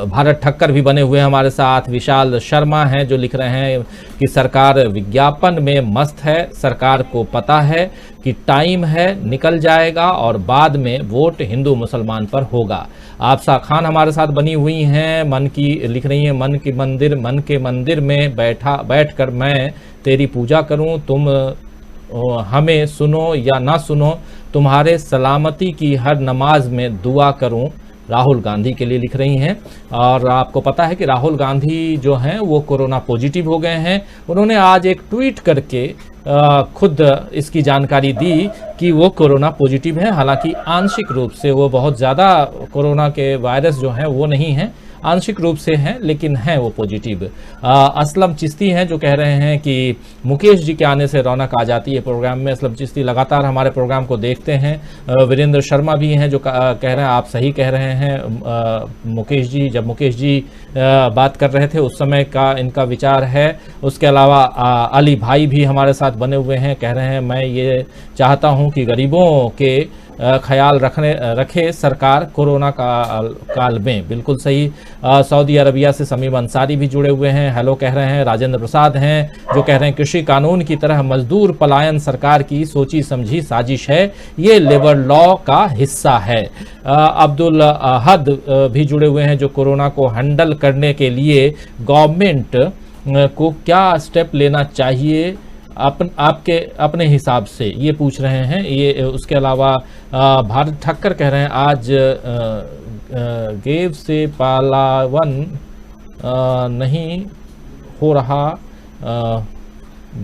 भारत ठक्कर भी बने हुए हैं हमारे साथ। विशाल शर्मा हैं जो लिख रहे हैं कि सरकार विज्ञापन में मस्त है, सरकार को पता है कि टाइम है, निकल जाएगा और बाद में वोट हिंदू मुसलमान पर होगा। आपसा खान हमारे साथ बनी हुई हैं, मन की लिख रही हैं मन के मंदिर में बैठकर मैं तेरी पूजा करूं, तुम हमें सुनो या ना सुनो, तुम्हारे सलामती की हर नमाज में दुआ करूं। राहुल गांधी के लिए लिख रही हैं। और आपको पता है कि राहुल गांधी जो हैं वो कोरोना पॉजिटिव हो गए हैं। उन्होंने आज एक ट्वीट करके खुद इसकी जानकारी दी कि वो कोरोना पॉजिटिव हैं। हालांकि आंशिक रूप से वो बहुत ज़्यादा कोरोना के वायरस जो हैं वो नहीं हैं, आंशिक रूप से हैं, लेकिन हैं वो पॉजिटिव। असलम चिश्ती हैं जो कह रहे हैं कि मुकेश जी के आने से रौनक आ जाती है प्रोग्राम में। असलम चिश्ती लगातार हमारे प्रोग्राम को देखते हैं। वीरेंद्र शर्मा भी हैं जो कह रहे हैं आप सही कह रहे हैं मुकेश जी, जब मुकेश जी बात कर रहे थे उस समय का इनका विचार है। उसके अलावा अली भाई भी हमारे साथ बने हुए हैं, कह रहे हैं मैं ये चाहता हूँ कि गरीबों के ख्याल रखे सरकार कोरोना काल में। बिल्कुल सही। सऊदी अरबिया से समीम अंसारी भी जुड़े हुए हैं, हेलो कह रहे हैं। राजेंद्र प्रसाद हैं जो कह रहे हैं कृषि कानून की तरह मजदूर पलायन सरकार की सोची समझी साजिश है, ये लेबर लॉ का हिस्सा है। अब्दुल अहद भी जुड़े हुए हैं जो कोरोना को हैंडल करने के लिए गवर्नमेंट को क्या स्टेप लेना चाहिए आपके अपने हिसाब से, ये पूछ रहे हैं। ये उसके अलावा भारत ठक्कर कह रहे हैं आज गेव से पालावन नहीं हो रहा,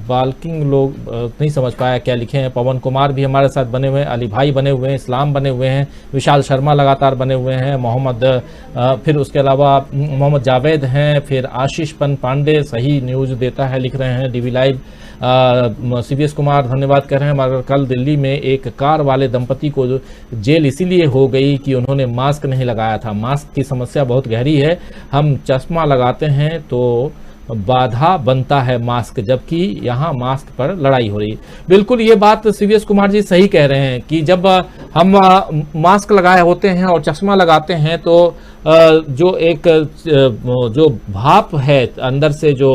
बाल्किंग लोग नहीं समझ पाया क्या लिखे हैं। पवन कुमार भी हमारे साथ बने हुए हैं, अली भाई बने हुए हैं, इस्लाम बने हुए हैं, विशाल शर्मा लगातार बने हुए हैं, मोहम्मद फिर उसके अलावा मोहम्मद जावेद हैं, फिर आशीष पांडे सही न्यूज़ देता है लिख रहे हैं डीवी लाइव। CVS कुमार धन्यवाद कर रहे हैं। मगर कल दिल्ली में एक कार वाले दंपति को जेल इसीलिए हो गई कि उन्होंने मास्क नहीं लगाया था। मास्क की समस्या बहुत गहरी है, हम चश्मा लगाते हैं तो बाधा बनता है मास्क, जबकि यहाँ मास्क पर लड़ाई हो रही है। बिल्कुल ये बात CVS कुमार जी सही कह रहे हैं कि जब हम मास्क लगाए होते हैं और चश्मा लगाते हैं तो जो एक जो भाप है अंदर से जो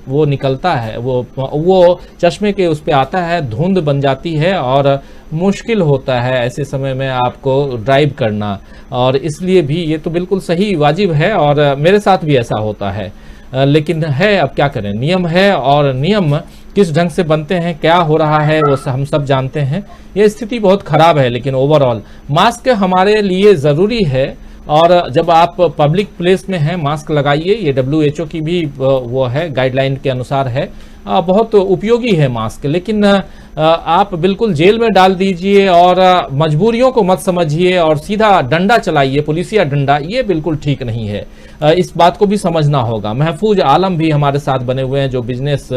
वो निकलता है वो चश्मे के उस पे आता है, धुंध बन जाती है और मुश्किल होता है ऐसे समय में आपको ड्राइव करना। और इसलिए भी ये तो बिल्कुल सही वाजिब है और मेरे साथ भी ऐसा होता है, लेकिन है अब क्या करें, नियम है और नियम किस ढंग से बनते हैं, क्या हो रहा है वो हम सब जानते हैं। ये स्थिति बहुत खराब है, लेकिन ओवरऑल मास्क हमारे लिए ज़रूरी है और जब आप पब्लिक प्लेस में हैं मास्क लगाइए। ये WHO की भी वो है, गाइडलाइन के अनुसार है, बहुत उपयोगी है मास्क। लेकिन आप बिल्कुल जेल में डाल दीजिए और मजबूरियों को मत समझिए और सीधा डंडा चलाइए, पुलिसिया डंडा, ये बिल्कुल ठीक नहीं है। इस बात को भी समझना होगा। महफूज आलम भी हमारे साथ बने हुए हैं जो बिजनेस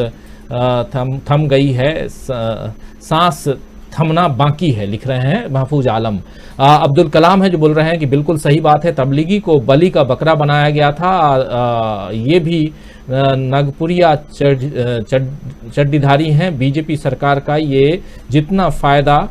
थम गई है, सांस थमना बाकी है लिख रहे हैं महफूज आलम। अब्दुल कलाम है जो बोल रहे हैं कि बिल्कुल सही बात है, तबलीगी को बलि का बकरा बनाया गया था। ये भी नागपुरिया चड्डीधारी हैं, बीजेपी सरकार का ये जितना फायदा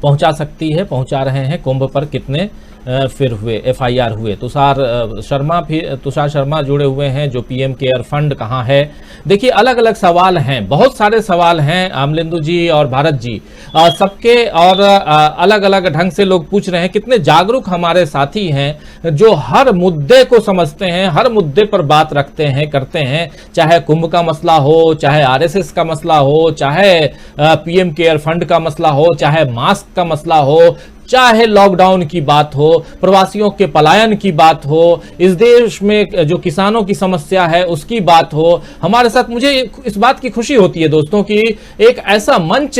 पहुंचा सकती है पहुंचा रहे हैं। कुंभ पर कितने फिर हुए FIR हुए। तुषार शर्मा जुड़े हुए हैं जो PM केयर फंड कहाँ है। देखिए अलग अलग सवाल हैं, बहुत सारे सवाल हैं अमलेंदु जी और भारत जी सबके, और अलग अलग ढंग से लोग पूछ रहे हैं। कितने जागरूक हमारे साथी हैं जो हर मुद्दे को समझते हैं, हर मुद्दे पर बात रखते हैं, करते हैं, चाहे कुंभ का मसला हो, चाहे RSS का मसला हो, चाहे PM केयर फंड का मसला हो, चाहे मास्क का मसला हो, चाहे लॉकडाउन की बात हो, प्रवासियों के पलायन की बात हो, इस देश में जो किसानों की समस्या है उसकी बात हो। हमारे साथ मुझे इस बात की खुशी होती है दोस्तों कि एक ऐसा मंच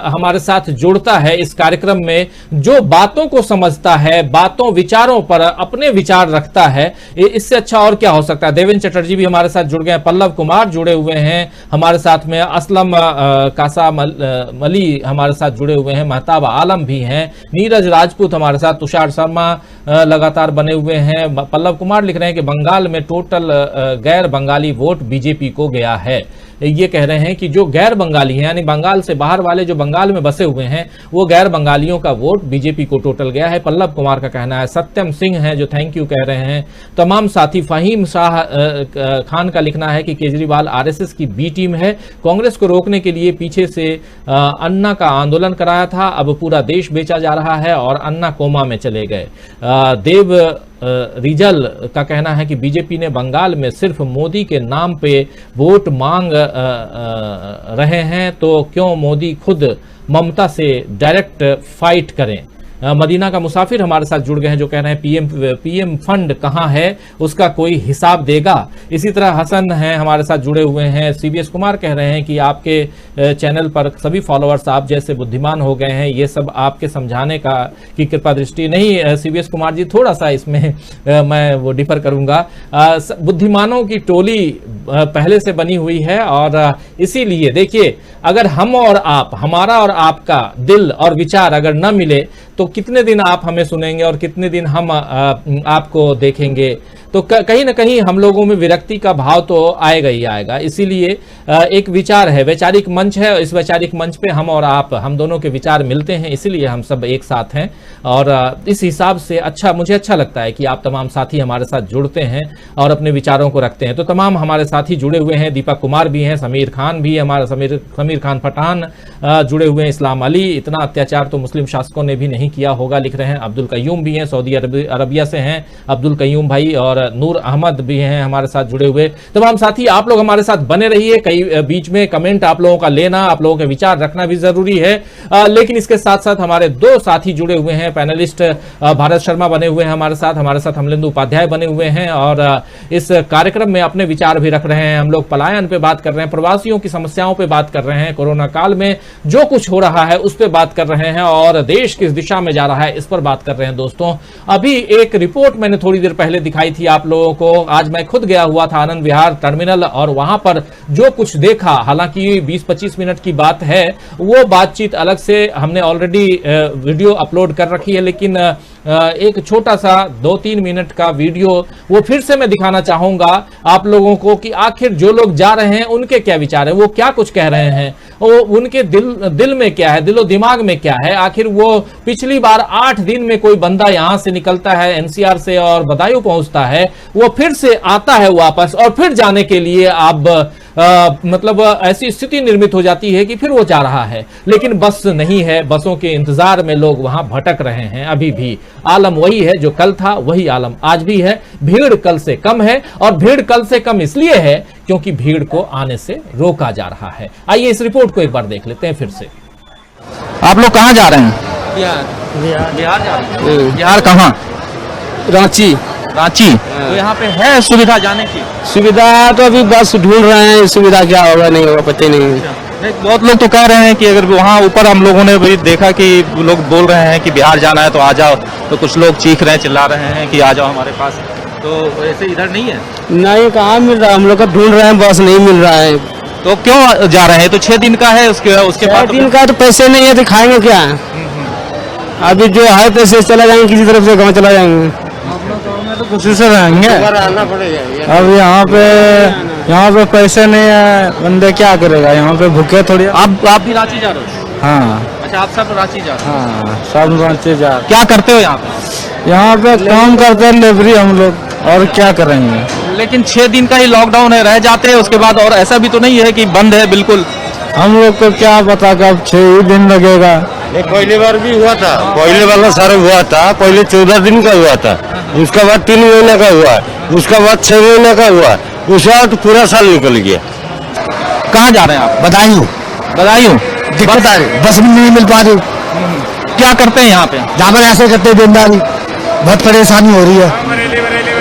हमारे साथ जुड़ता है इस कार्यक्रम में जो बातों को समझता है, बातों विचारों पर अपने विचार रखता है। इससे अच्छा और क्या हो सकता है। देवेंद्र चटर्जी भी हमारे साथ जुड़ गए हैं, पल्लव कुमार जुड़े हुए हैं हमारे साथ में, असलम कासा मली हमारे साथ जुड़े हुए हैं, महताब आलम भी हैं, नीरज राजपूत हमारे साथ, तुषार शर्मा लगातार बने हुए हैं। पल्लव कुमार लिख रहे हैं कि बंगाल में टोटल गैर बंगाली वोट बीजेपी को गया है। ये कह रहे हैं कि जो गैर बंगाली हैं, यानी बंगाल से बाहर वाले जो बंगाल में बसे हुए हैं, वो गैर बंगालियों का वोट बीजेपी को टोटल गया है। पल्लव कुमार का कहना है। सत्यम सिंह हैं जो थैंक यू कह रहे हैं। तमाम साथी। फहीम शाह खान का लिखना है कि केजरीवाल आरएसएस की बी टीम है, कांग्रेस को रोकने के लिए पीछे से अन्ना का आंदोलन कराया था, अब पूरा देश बेचा जा रहा है और अन्ना कोमा में चले गए। देव रिजल का कहना है कि बीजेपी ने बंगाल में सिर्फ मोदी के नाम पे वोट मांग रहे हैं, तो क्यों मोदी खुद ममता से डायरेक्ट फाइट करें। मदीना का मुसाफिर हमारे साथ जुड़ गए हैं जो कह रहे हैं पीएम फंड कहां है, उसका कोई हिसाब देगा। इसी तरह हसन हैं हमारे साथ जुड़े हुए हैं। सीबीएस कुमार कह रहे हैं कि आपके चैनल पर सभी फॉलोअर्स आप जैसे बुद्धिमान हो गए हैं, ये सब आपके समझाने का की कृपा दृष्टि। नहीं सीबीएस कुमार जी, थोड़ा सा इसमें मैं वो डिफर करूंगा। बुद्धिमानों की टोली पहले से बनी हुई है और इसीलिए देखिए, अगर हम और आप, हमारा और आपका दिल और विचार अगर न मिले तो कितने दिन आप हमें सुनेंगे और कितने दिन हम आपको देखेंगे। तो कहीं ना कहीं हम लोगों में विरक्ति का भाव तो आएगा ही आएगा। इसीलिए एक विचार है, वैचारिक मंच है, इस वैचारिक मंच पे हम और आप, हम दोनों के विचार मिलते हैं, इसीलिए हम सब एक साथ हैं। और इस हिसाब से मुझे अच्छा लगता है कि आप तमाम साथी हमारे साथ जुड़ते हैं और अपने विचारों को रखते हैं। तो तमाम हमारे साथी जुड़े हुए हैं। दीपक कुमार भी हैं, समीर खान भी, हमारा समीर खान पठान जुड़े हुए हैं। इस्लाम अली, इतना अत्याचार तो मुस्लिम शासकों ने भी नहीं किया होगा, लिख रहे हैं। अब्दुल कयूम भी हैं, सऊदी अरबिया से हैं अब्दुल कयूम भाई, और नूर अहमद भी हैं हमारे साथ जुड़े हुए। तमाम साथी आप लोग हमारे साथ बने रहिए। कई बीच में कमेंट आप लोगों का लेना, आप लोगों के विचार रखना भी जरूरी है। लेकिन इसके साथ साथ हमारे दो साथी जुड़े हुए हैं, पैनलिस्ट भारत शर्मा बने हुए हैं हमारे साथ हमलिंदु उपाध्याय बने हुए हैं और इस कार्यक्रम में अपने विचार भी रख रहे हैं। हम लोग पलायन पे बात कर रहे हैं, प्रवासियों की समस्याओं पे बात कर रहे हैं, कोरोना काल में जो कुछ हो रहा है उस पर बात कर रहे हैं और देश किस दिशा में जा रहा है इस पर बात कर रहे हैं। दोस्तों, अभी एक रिपोर्ट मैंने थोड़ी देर पहले दिखाई थी आप लोगों को। आज मैं खुद गया हुआ था आनंद विहार टर्मिनल और वहां पर जो कुछ देखा, हालांकि 20-25 मिनट की बात है, वो बातचीत अलग से हमने ऑलरेडी वीडियो अपलोड कर रखी है, लेकिन एक छोटा सा 2-3 मिनट का वीडियो वो फिर से मैं दिखाना चाहूंगा आप लोगों को कि आखिर जो लोग जा रहे हैं उनके क्या विचार है, वो क्या कुछ कह रहे हैं, वो उनके दिल में क्या है, दिलो दिमाग में क्या है। आखिर वो पिछली बार 8 दिन में कोई बंदा यहां से निकलता है एनसीआर से और बदायूं पहुंचता है, वो फिर से आता है वापस और फिर जाने के लिए अब मतलब ऐसी स्थिति निर्मित हो जाती है कि फिर वो जा रहा है, लेकिन बस नहीं है। बसों के इंतजार में लोग वहां भटक रहे हैं। अभी भी आलम वही है जो कल था, वही आलम आज भी है। भीड़ कल से कम है और भीड़ कल से कम इसलिए है क्योंकि भीड़ को आने से रोका जा रहा है। आइए इस रिपोर्ट को एक बार देख लेते हैं फिर से। आप लोग कहाँ जा रहे हैं? बिहार जा रहे हैं। बिहार कहाँ? रांची। तो यहाँ पे है सुविधा जाने की? सुविधा तो अभी बस ढूंढ रहे हैं, सुविधा क्या होगा नहीं होगा पता नहीं। बहुत लोग तो कह रहे हैं कि अगर वहाँ ऊपर हम लोगों ने भी देखा कि लोग बोल रहे हैं कि बिहार जाना है तो आ जाओ, तो कुछ लोग चीख रहे हैं, चिल्ला रहे हैं कि आ जाओ हमारे पास। तो ऐसे इधर नहीं है? नहीं, कहाँ मिल रहा है, हम लोग का ढूंढ रहे हैं, बस नहीं मिल रहा है। तो क्यों जा रहे हैं? तो 6 दिन का है, उसके बाद 6 दिन का तो पैसे नहीं है तो खाएंगे क्या? अभी जो है पैसे चला जाएंगे, किसी तरफ से गाँव चला जाएंगे, तो खुशी से रहेंगे। अब यहाँ पे पैसे नहीं है, बंदे क्या करेगा, यहाँ पे भूखे थोड़ी। आप भी रांची जा रहे हो? हाँ। अच्छा, आप सब रांची जा रहे हो? हाँ, सब रांची जा रहे। क्या करते हो यहाँ पे? यहाँ पे काम करते हैं, लेबरी हम लोग, और क्या करेंगे। लेकिन 6 दिन का ही लॉकडाउन है, रह जाते हैं उसके बाद, और ऐसा भी तो नहीं है कि बंद है बिल्कुल। हम लोग को क्या पता कब 6 दिन लगेगा। पहली बार भी हुआ था, पहले वाला सारा हुआ था, पहले 14 दिन का हुआ था, उसका बाद 3 महीने का हुआ, उसका बाद 6 महीने का हुआ, उसके बाद पूरा साल निकल गया। कहाँ जा रहे हैं आप? बदायूं दिक्कत आ रही, बस भी नहीं मिल पा रही। क्या करते हैं यहाँ पे? जहाँ पर ऐसे करते हैं देनदारी, बहुत परेशानी हो रही है।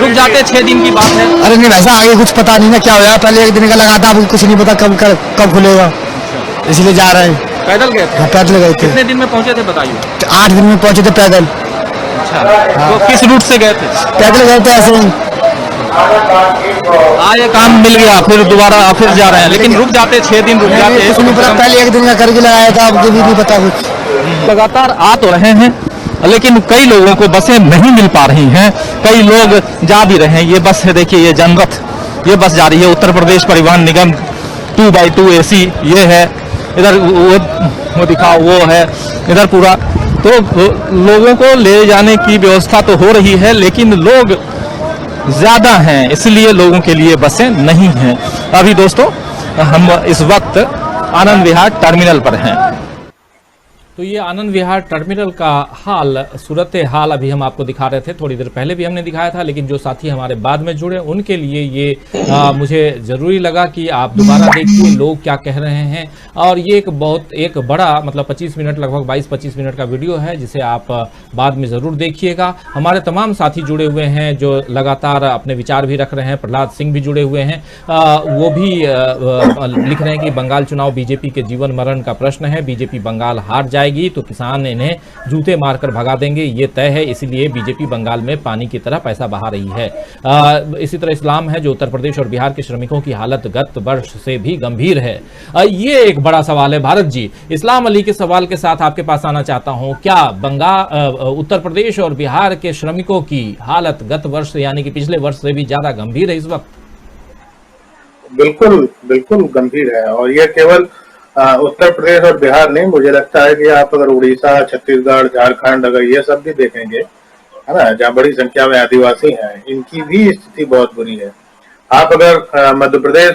रुक जाते, 6 दिन की बात है। अरे नहीं वैसा आगे कुछ पता नहीं ना क्या होगा, पहले 1 दिन का लगा था, अभी कुछ नहीं पता कब खुलेगा, इसलिए जा रहे हैं। पैदल गए थे? पैदल गए थे। कितने दिन में पहुंचे थे बताइए? 8 दिन में पहुंचे थे पैदल। अच्छा, तो किस रूट से गए थे? पैदल गए थे ऐसे ही। ये काम मिल गया, फिर दोबारा फिर जा रहे हैं, लेकिन रुक जाते, 6 दिन रुक जाते। पहले 1 दिन का करके लगाया था, अब भी नहीं पता कुछ। लगातार आ तो रहे हैं, लेकिन कई लोगों को बसें नहीं मिल पा रही हैं, कई लोग जा भी रहे हैं। ये बस है, देखिए, ये जनरथ, ये बस जा रही है उत्तर प्रदेश परिवहन निगम 2x2 AC ये है, इधर वो दिखाओ वो है, इधर पूरा। तो लोगों को ले जाने की व्यवस्था तो हो रही है, लेकिन लोग ज्यादा हैं, इसलिए लोगों के लिए बसें नहीं हैं। अभी दोस्तों हम इस वक्त आनंद विहार टर्मिनल पर हैं। तो ये आनंद विहार टर्मिनल का हाल, सूरत हाल अभी हम आपको दिखा रहे थे, थोड़ी देर पहले भी हमने दिखाया था, लेकिन जो साथी हमारे बाद में जुड़े उनके लिए ये मुझे ज़रूरी लगा कि आप दोबारा देखिए लोग क्या कह रहे हैं। और ये एक बड़ा मतलब 25 मिनट, लगभग 22-25 मिनट का वीडियो है, जिसे आप बाद में ज़रूर देखिएगा। हमारे तमाम साथी जुड़े हुए हैं जो लगातार अपने विचार भी रख रहे हैं। प्रहलाद सिंह भी जुड़े हुए हैं, वो भी लिख रहे हैं कि बंगाल चुनाव बीजेपी के जीवन मरण का प्रश्न है, बीजेपी बंगाल हार जाएगी तो किसान इन्हें जूते मारकर भगा देंगे, ये तय है, इसीलिए बीजेपी बंगाल में पानी की तरह पैसा बहा रही है। इसी तरह इस्लाम है जो उत्तर प्रदेश और बिहार के श्रमिकों की हालत गत वर्ष से भी गंभीर है। ये एक बड़ा सवाल है। भारत जी, इस्लाम अली के सवाल के साथ आपके पास आना चाहता हूं, क्या उत्तर प्रदेश और बिहार के श्रमिकों की हालत गत वर्ष यानी कि पिछले वर्ष से भी ज्यादा गंभीर है इस वक्त? बिल्कुल बिल्कुल गंभीर है। और ये केवल उत्तर प्रदेश और बिहार नहीं, मुझे लगता है कि आप अगर उड़ीसा, छत्तीसगढ़, झारखंड अगर ये सब भी देखेंगे, है ना, जहाँ बड़ी संख्या में आदिवासी हैं, इनकी भी स्थिति बहुत बुरी है। आप अगर मध्य प्रदेश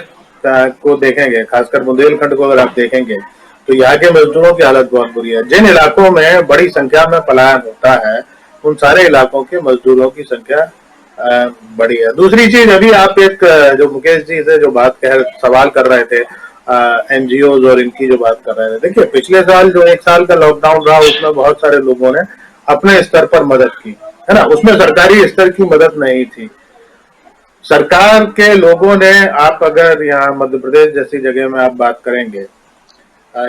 को देखेंगे, खासकर बुंदेलखंड को अगर आप देखेंगे, तो यहाँ के मजदूरों की हालत बहुत बुरी है। जिन इलाकों में बड़ी संख्या में पलायन होता है, उन सारे इलाकों के मजदूरों की संख्या बड़ी है। दूसरी चीज, अभी आप एक जो मुकेश जी से जो सवाल कर रहे थे एनजीओज और इनकी जो बात कर रहे थे, देखिए पिछले साल जो 1 साल का लॉकडाउन रहा, उसमें बहुत सारे लोगों ने अपने स्तर पर मदद की, है ना, उसमें सरकारी स्तर की मदद नहीं थी। सरकार के लोगों ने, आप अगर यहाँ मध्य प्रदेश जैसी जगह में आप बात करेंगे,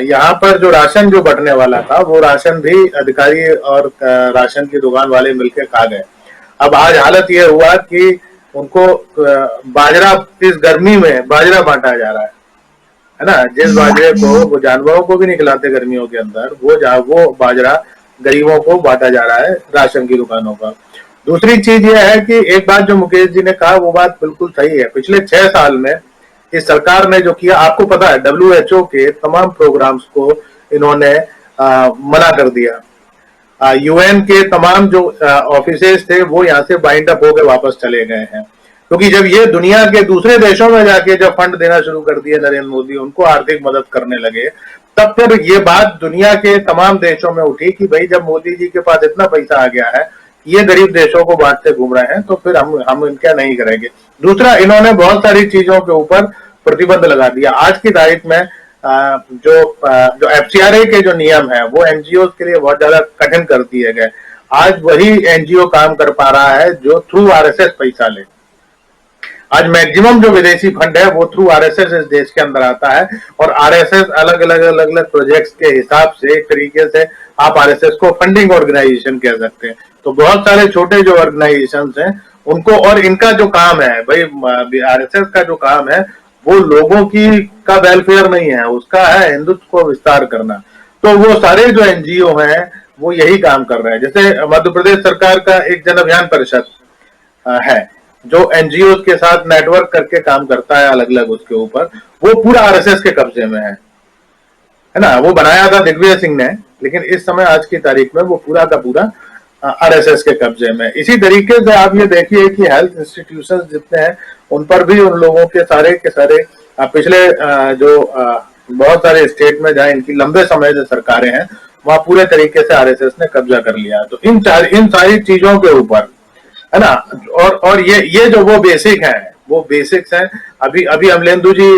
यहाँ पर जो राशन जो बंटने वाला था, वो राशन भी अधिकारी और राशन की दुकान वाले मिलकर खा गए। अब आज हालत ये हुआ कि उनको बाजरा, इस गर्मी में बाजरा बांटा जा रहा है ना, जिस बाजरे को वो जानवरों को भी नहीं खिलाते गर्मियों के अंदर, वो बाजरा गरीबों को बांटा जा रहा है राशन की दुकानों का। दूसरी चीज ये है कि एक बात जो मुकेश जी ने कहा, वो बात बिल्कुल सही है। पिछले 6 साल में इस सरकार ने जो किया, आपको पता है WHO के तमाम प्रोग्राम्स को इन्होंने मना कर दिया। UN के तमाम जो ऑफिसेज थे, वो यहाँ से बाइंड अप होकर वापस चले गए हैं, क्योंकि जब ये दुनिया के दूसरे देशों में जाके जब फंड देना शुरू कर दिए नरेंद्र मोदी, उनको आर्थिक मदद करने लगे, तब फिर ये बात दुनिया के तमाम देशों में उठी कि भाई जब मोदी जी के पास इतना पैसा आ गया है, ये गरीब देशों को बांटते घूम रहे हैं, तो फिर हम इनका नहीं करेंगे। दूसरा, इन्होंने बहुत सारी चीजों के ऊपर प्रतिबंध लगा दिया। आज की तारीख में जो FCRA के जो नियम है, वो NGO के लिए बहुत ज्यादा कठिन कर दिए गए। आज वही NGO काम कर पा रहा है जो थ्रू RSS पैसा ले। आज मैक्सिमम जो विदेशी फंड है वो थ्रू RSS इस देश के अंदर आता है, और RSS अलग अलग प्रोजेक्ट्स के हिसाब से एक तरीके से आप RSS को फंडिंग ऑर्गेनाइजेशन कह सकते हैं। तो बहुत सारे छोटे जो ऑर्गेनाइजेशंस हैं उनको, और इनका जो काम है भाई, RSS का जो काम है वो लोगों का वेलफेयर नहीं है, उसका है हिंदुत्व को विस्तार करना। तो वो सारे जो NGO हैं वो यही काम कर रहे हैं। जैसे मध्य प्रदेश सरकार का एक जन अभियान परिषद है जो NGO के साथ नेटवर्क करके काम करता है अलग अलग उसके ऊपर, वो पूरा RSS के कब्जे में है ना। वो बनाया था दिग्विजय सिंह ने, लेकिन इस समय आज की तारीख में वो पूरा का पूरा RSS के कब्जे में। इसी तरीके से आप ये देखिए कि हेल्थ इंस्टीट्यूशंस जितने हैं उन पर भी उन लोगों के सारे पिछले बहुत सारे स्टेट में जहां इनकी लंबे समय से सरकारें हैं, वहां पूरे तरीके से RSS ने कब्जा कर लिया। तो इन सारी चीजों के ऊपर, है ना, और ये जो वो बेसिक है, वो बेसिक्स हैं। अभी अमलेंदु जी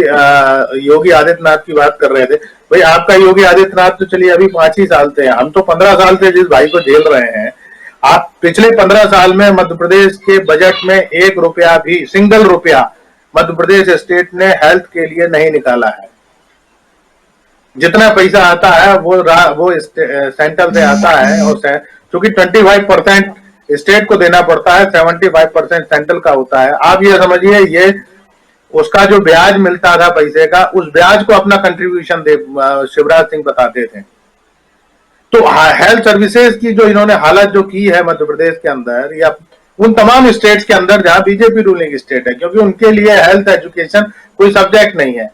योगी आदित्यनाथ की बात कर रहे थे। भाई आपका योगी आदित्यनाथ तो चलिए अभी 5 ही साल थे, हम तो 15 साल से जिस भाई को झेल रहे हैं। आप पिछले 15 साल में मध्य प्रदेश के बजट में 1 रुपया भी, सिंगल रुपया मध्य प्रदेश स्टेट ने हेल्थ के लिए नहीं निकाला है। जितना पैसा आता है वो सेंटर से आता है, और चूंकि 25% स्टेट को देना पड़ता है, 75% सेंट्रल का होता है। आप ये समझिए, ये उसका जो ब्याज मिलता था पैसे का, उस ब्याज को अपना कंट्रीब्यूशन शिवराज सिंह बताते थे। तो हेल्थ सर्विसेज की जो इन्होंने हालत जो की है मध्य प्रदेश के अंदर, या उन तमाम स्टेट्स के अंदर जहां बीजेपी रूलिंग स्टेट है, क्योंकि उनके लिए हेल्थ एजुकेशन कोई सब्जेक्ट नहीं है।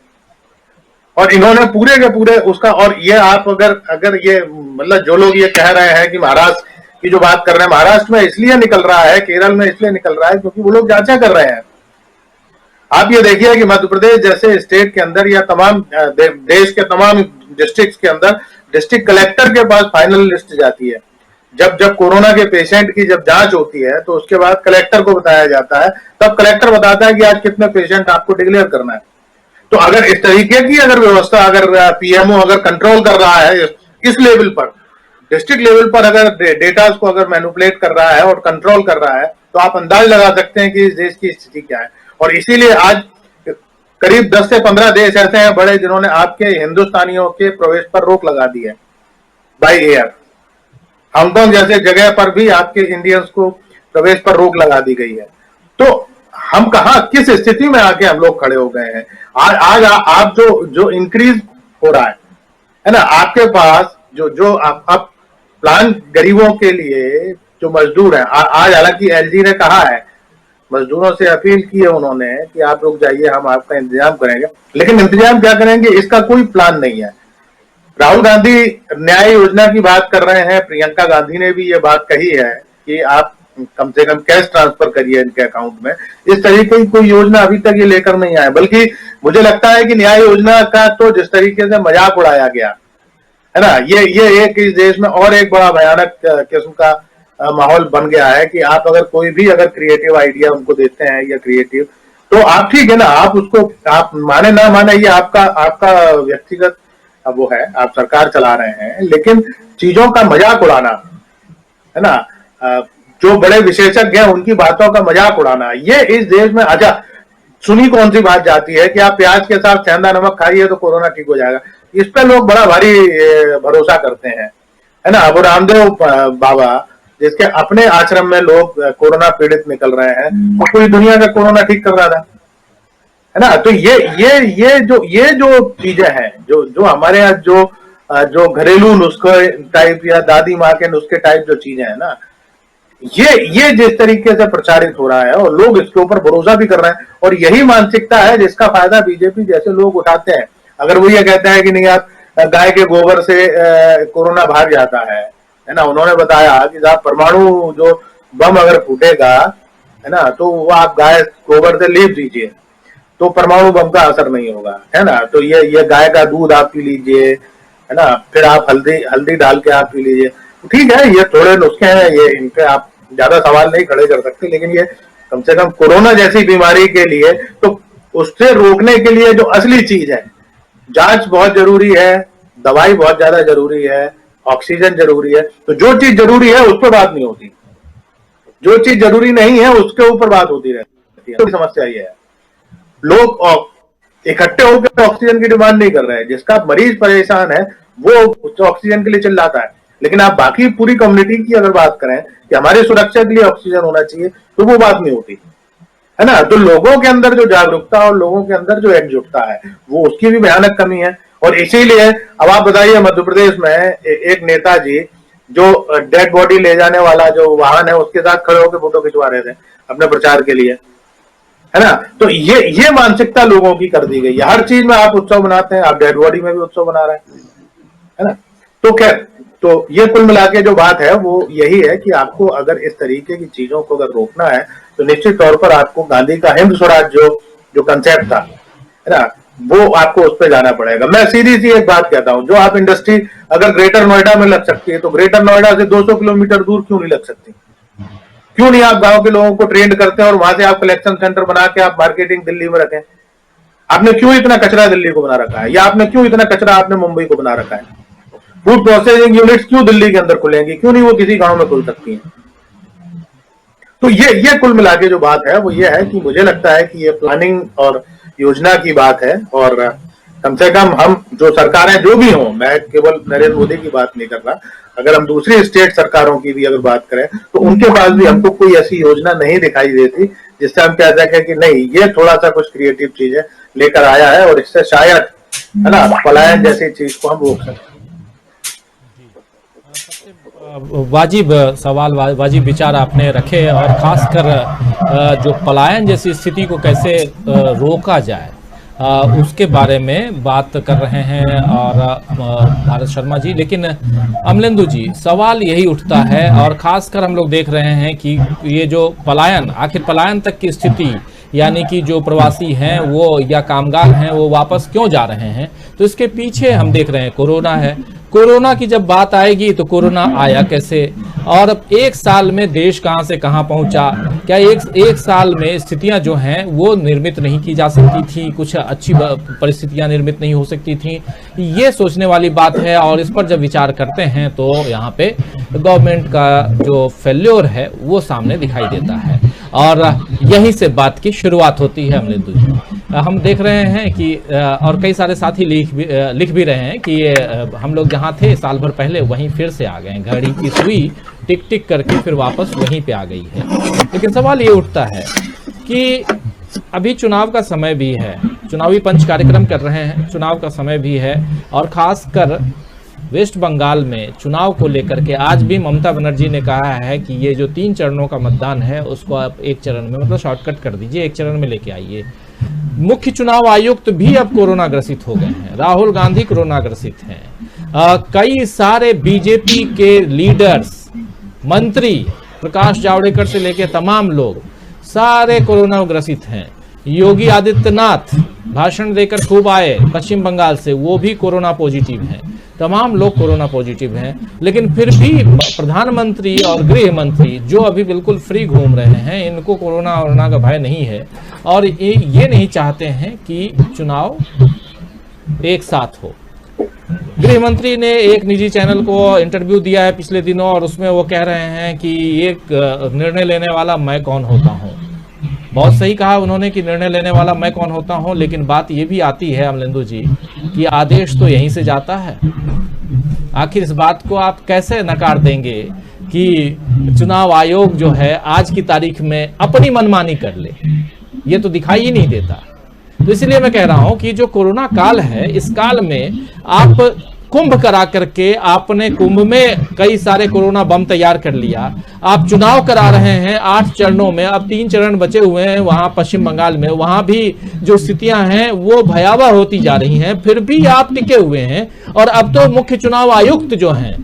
और इन्होंने पूरे के पूरे उसका, और ये आप अगर ये मतलब जो लोग ये कह रहे हैं कि महाराष्ट्र की जो बात कर रहे हैं, महाराष्ट्र में इसलिए निकल रहा है, केरल में इसलिए निकल रहा है क्योंकि वो लोग जांचा कर रहे हैं। आप ये देखिए कि मध्य प्रदेश जैसे स्टेट के अंदर या तमाम देश के तमाम डिस्ट्रिक्ट्स के अंदर डिस्ट्रिक्ट कलेक्टर के पास फाइनल लिस्ट जाती है। जब कोरोना के पेशेंट की जब जांच होती है तो उसके बाद कलेक्टर को बताया जाता है, तब कलेक्टर बताता है कि आज कितने पेशेंट आपको डिक्लेयर करना है। तो अगर इस तरीके की अगर व्यवस्था अगर पीएमओ अगर कंट्रोल कर रहा है इस लेवल पर, डिस्ट्रिक्ट लेवल पर अगर डेटा को अगर मैनिपुलेट कर रहा है और कंट्रोल कर रहा है, तो आप अंदाज लगा सकते हैं कि इस देश की स्थिति क्या है। और इसीलिए आज करीब 10 से 15 देश ऐसे हैं बड़े जिन्होंने आपके हिंदुस्तानियों के प्रवेश पर रोक लगा दी है बाय एयर। हांगकांग जैसे जगह पर भी आपके इंडियंस को प्रवेश पर रोक लगा दी गई है। तो हम कहां किस स्थिति में आके हम लोग खड़े हो गए हैं। आज आप जो इंक्रीज हो रहा है ना, आपके पास जो आप प्लान गरीबों के लिए जो मजदूर हैं, आज हालांकि एलजी ने कहा है, मजदूरों से अपील की है उन्होंने कि आप रुक जाइए, हम आपका इंतजाम करेंगे, लेकिन इंतजाम क्या करेंगे इसका कोई प्लान नहीं है। राहुल गांधी न्याय योजना की बात कर रहे हैं, प्रियंका गांधी ने भी ये बात कही है कि आप कम से कम कैश ट्रांसफर करिए इनके अकाउंट में। इस तरीके की कोई योजना अभी तक ये लेकर नहीं आए, बल्कि मुझे लगता है कि न्याय योजना का तो जिस तरीके से मजाक उड़ाया गया है ना, ये एक इस देश में और एक बड़ा भयानक किस्म का माहौल बन गया है कि आप अगर कोई भी अगर क्रिएटिव आइडिया उनको देते हैं या क्रिएटिव, तो आप ठीक है ना, आप उसको आप माने ना माने ये आपका व्यक्तिगत वो है, आप सरकार चला रहे हैं, लेकिन चीजों का मजाक उड़ाना है ना, जो बड़े विशेषज्ञ हैं उनकी बातों का मजाक उड़ाना, ये इस देश में अच्छा सुनी कौन सी बात जाती है कि आप प्याज के साथ सेंधा नमक खाइए तो कोरोना ठीक हो जाएगा। इस पर लोग बड़ा भारी भरोसा करते हैं, है ना। अब रामदेव बाबा जिसके अपने आश्रम में लोग कोरोना पीड़ित निकल रहे हैं, वो पूरी दुनिया का कोरोना ठीक कर रहा था, है ना। तो ये जो चीजें हैं, जो हमारे यहाँ जो घरेलू नुस्खे टाइप या दादी माँ के नुस्खे टाइप जो चीजें हैं ना, ये जिस तरीके से प्रचारित हो रहा है और लोग इसके ऊपर भरोसा भी कर रहे हैं, और यही मानसिकता है जिसका फायदा बीजेपी जैसे लोग उठाते हैं। अगर वो ये कहते हैं कि नहीं आप गाय के गोबर से कोरोना भाग जाता है ना, उन्होंने बताया कि आप परमाणु जो बम अगर फूटेगा है ना, तो वो आप गाय गोबर से लीप दीजिए तो परमाणु बम का असर नहीं होगा, है ना। तो ये गाय का दूध आप पी लीजिए, है ना, फिर आप हल्दी डाल के आप पी लीजिए, ठीक है, ये थोड़े नुस्खे हैं, ये इन पे आप ज्यादा सवाल नहीं खड़े कर सकते, लेकिन ये कम से कम कोरोना जैसी बीमारी के लिए तो उससे रोकने के लिए जो असली चीज है, जांच बहुत जरूरी है, दवाई बहुत ज्यादा जरूरी है, ऑक्सीजन जरूरी है। तो जो चीज जरूरी है उस पर बात नहीं होती, जो चीज जरूरी नहीं है उसके ऊपर बात होती रहती है। तो समस्या ये है, लोग इकट्ठे होकर ऑक्सीजन की डिमांड नहीं कर रहे हैं। जिसका मरीज परेशान है वो ऑक्सीजन के लिए चिल्लाता है, लेकिन आप बाकी पूरी कम्युनिटी की अगर बात करें कि हमारी सुरक्षा के लिए ऑक्सीजन होना चाहिए, तो वो बात नहीं होती, है ना। तो लोगों के अंदर जो जागरूकता और लोगों के अंदर जो एकजुटता है, वो उसकी भी भयानक कमी है। और इसीलिए अब आप बताइए, मध्य प्रदेश में एक नेताजी जो डेड बॉडी ले जाने वाला जो वाहन है उसके साथ खड़े होकर फोटो खिंचवा रहे थे अपने प्रचार के लिए, है ना। तो ये मानसिकता लोगों की कर दी गई है। हर चीज में आप उत्सव मनाते हैं, आप डेड बॉडी में भी उत्सव मना रहे हैं, है ना। तो खैर, तो ये कुल मिला के जो बात है वो यही है कि आपको अगर इस तरीके की चीजों को अगर रोकना है तो निश्चित तौर पर आपको गांधी का हिंद स्वराज जो कंसेप्ट था, है ना, वो आपको उस पर जाना पड़ेगा। मैं सीधी सी एक बात कहता हूं, जो आप इंडस्ट्री अगर ग्रेटर नोएडा में लग सकती है, तो ग्रेटर नोएडा से 200 किलोमीटर दूर क्यों नहीं लग सकती? क्यों नहीं आप गांव के लोगों को ट्रेंड करते हैं और वहां से आप कलेक्शन सेंटर बना के आप मार्केटिंग दिल्ली में रखें? आपने क्यों इतना कचरा दिल्ली को बना रखा है, या आपने क्यों इतना कचरा आपने मुंबई को बना रखा है? फूड प्रोसेसिंग यूनिट्स क्यों दिल्ली के अंदर खुलेंगी, क्यों नहीं वो किसी गांव में खुल सकती हैं? तो ये कुल मिला के जो बात है वो ये है कि मुझे लगता है कि ये प्लानिंग और योजना की बात है, और कम से कम हम जो सरकारें जो भी हों, मैं केवल नरेंद्र मोदी की बात नहीं कर रहा, अगर हम दूसरी स्टेट सरकारों की भी अगर बात करें तो उनके पास भी हमको कोई ऐसी योजना नहीं दिखाई देती जिससे हम कह सकें कि नहीं ये थोड़ा सा कुछ क्रिएटिव चीजें लेकर आया है और इससे शायद, है ना, पलायन जैसी चीज को हम रोक सकें। वाजिब सवाल, वाजिब विचार आपने रखे, और खासकर जो पलायन जैसी स्थिति को कैसे रोका जाए, उसके बारे में बात कर रहे हैं और भारत शर्मा जी। लेकिन अमलेंदु जी, सवाल यही उठता है और खासकर हम लोग देख रहे हैं कि ये जो पलायन, आखिर पलायन तक की स्थिति, यानी कि जो प्रवासी हैं वो या कामगार हैं वो वापस क्यों जा रहे हैं, तो इसके पीछे हम देख रहे हैं कोरोना है। कोरोना की जब बात आएगी तो कोरोना आया कैसे, और अब एक साल में देश कहां से कहां पहुंचा, क्या एक साल में स्थितियां जो हैं वो निर्मित नहीं की जा सकती थी, कुछ अच्छी परिस्थितियां निर्मित नहीं हो सकती थी, ये सोचने वाली बात है। और इस पर जब विचार करते हैं तो यहाँ पे गवर्नमेंट का जो फेल्योर है वो सामने दिखाई देता है और यहीं से बात की शुरुआत होती है। अमलेंदु जी, हम देख रहे हैं कि और कई सारे साथी लिख भी रहे हैं कि हम लोग जहाँ थे साल भर पहले वहीं फिर से आ गए, घड़ी की सुई टिक टिक करके फिर वापस वहीं पे आ गई है। लेकिन सवाल ये उठता है कि अभी चुनाव का समय भी है, चुनावी पंच कार्यक्रम कर रहे हैं, चुनाव का समय भी है और खासकर वेस्ट बंगाल में चुनाव को लेकर के आज भी ममता बनर्जी ने कहा है कि ये जो 3 चरणों का मतदान है उसको आप एक चरण में, मतलब शॉर्टकट कर दीजिए, एक चरण में लेके आइए। मुख्य चुनाव आयुक्त भी अब कोरोना ग्रसित हो गए हैं, राहुल गांधी कोरोना ग्रसित हैं, कई सारे बीजेपी के लीडर्स, मंत्री, प्रकाश जावड़ेकर से लेकर तमाम लोग सारे कोरोना ग्रसित हैं। योगी आदित्यनाथ भाषण देकर खूब आए पश्चिम बंगाल से, वो भी कोरोना पॉजिटिव हैं, तमाम लोग कोरोना पॉजिटिव हैं। लेकिन फिर भी प्रधानमंत्री और गृह मंत्री जो अभी बिल्कुल फ्री घूम रहे हैं, इनको कोरोना का भय नहीं है और ये नहीं चाहते हैं कि चुनाव एक साथ हो। गृह मंत्री ने एक निजी चैनल को इंटरव्यू दिया है पिछले दिनों और उसमें वो कह रहे हैं कि एक निर्णय लेने वाला मैं कौन होता हूं। बहुत सही कहा उन्होंने कि निर्णय लेने वाला मैं कौन होता हूं, लेकिन बात ये भी आती है अमलेंदु जी कि आदेश तो यहीं से जाता है। आखिर इस बात को आप कैसे नकार देंगे कि चुनाव आयोग जो है आज की तारीख में अपनी मनमानी कर ले, ये तो दिखाई ही नहीं देता। तो इसलिए मैं कह रहा हूं कि जो कोरोना काल है, इस काल में आप कुंभ करा करके आपने कुंभ में कई सारे कोरोना बम तैयार कर लिया, आप चुनाव करा रहे हैं 8 चरणों में, अब 3 चरण बचे हुए हैं वहां पश्चिम बंगाल में, वहां भी जो स्थितियां हैं वो भयावह होती जा रही हैं, फिर भी आप टिके हुए हैं। और अब तो मुख्य चुनाव आयुक्त जो हैं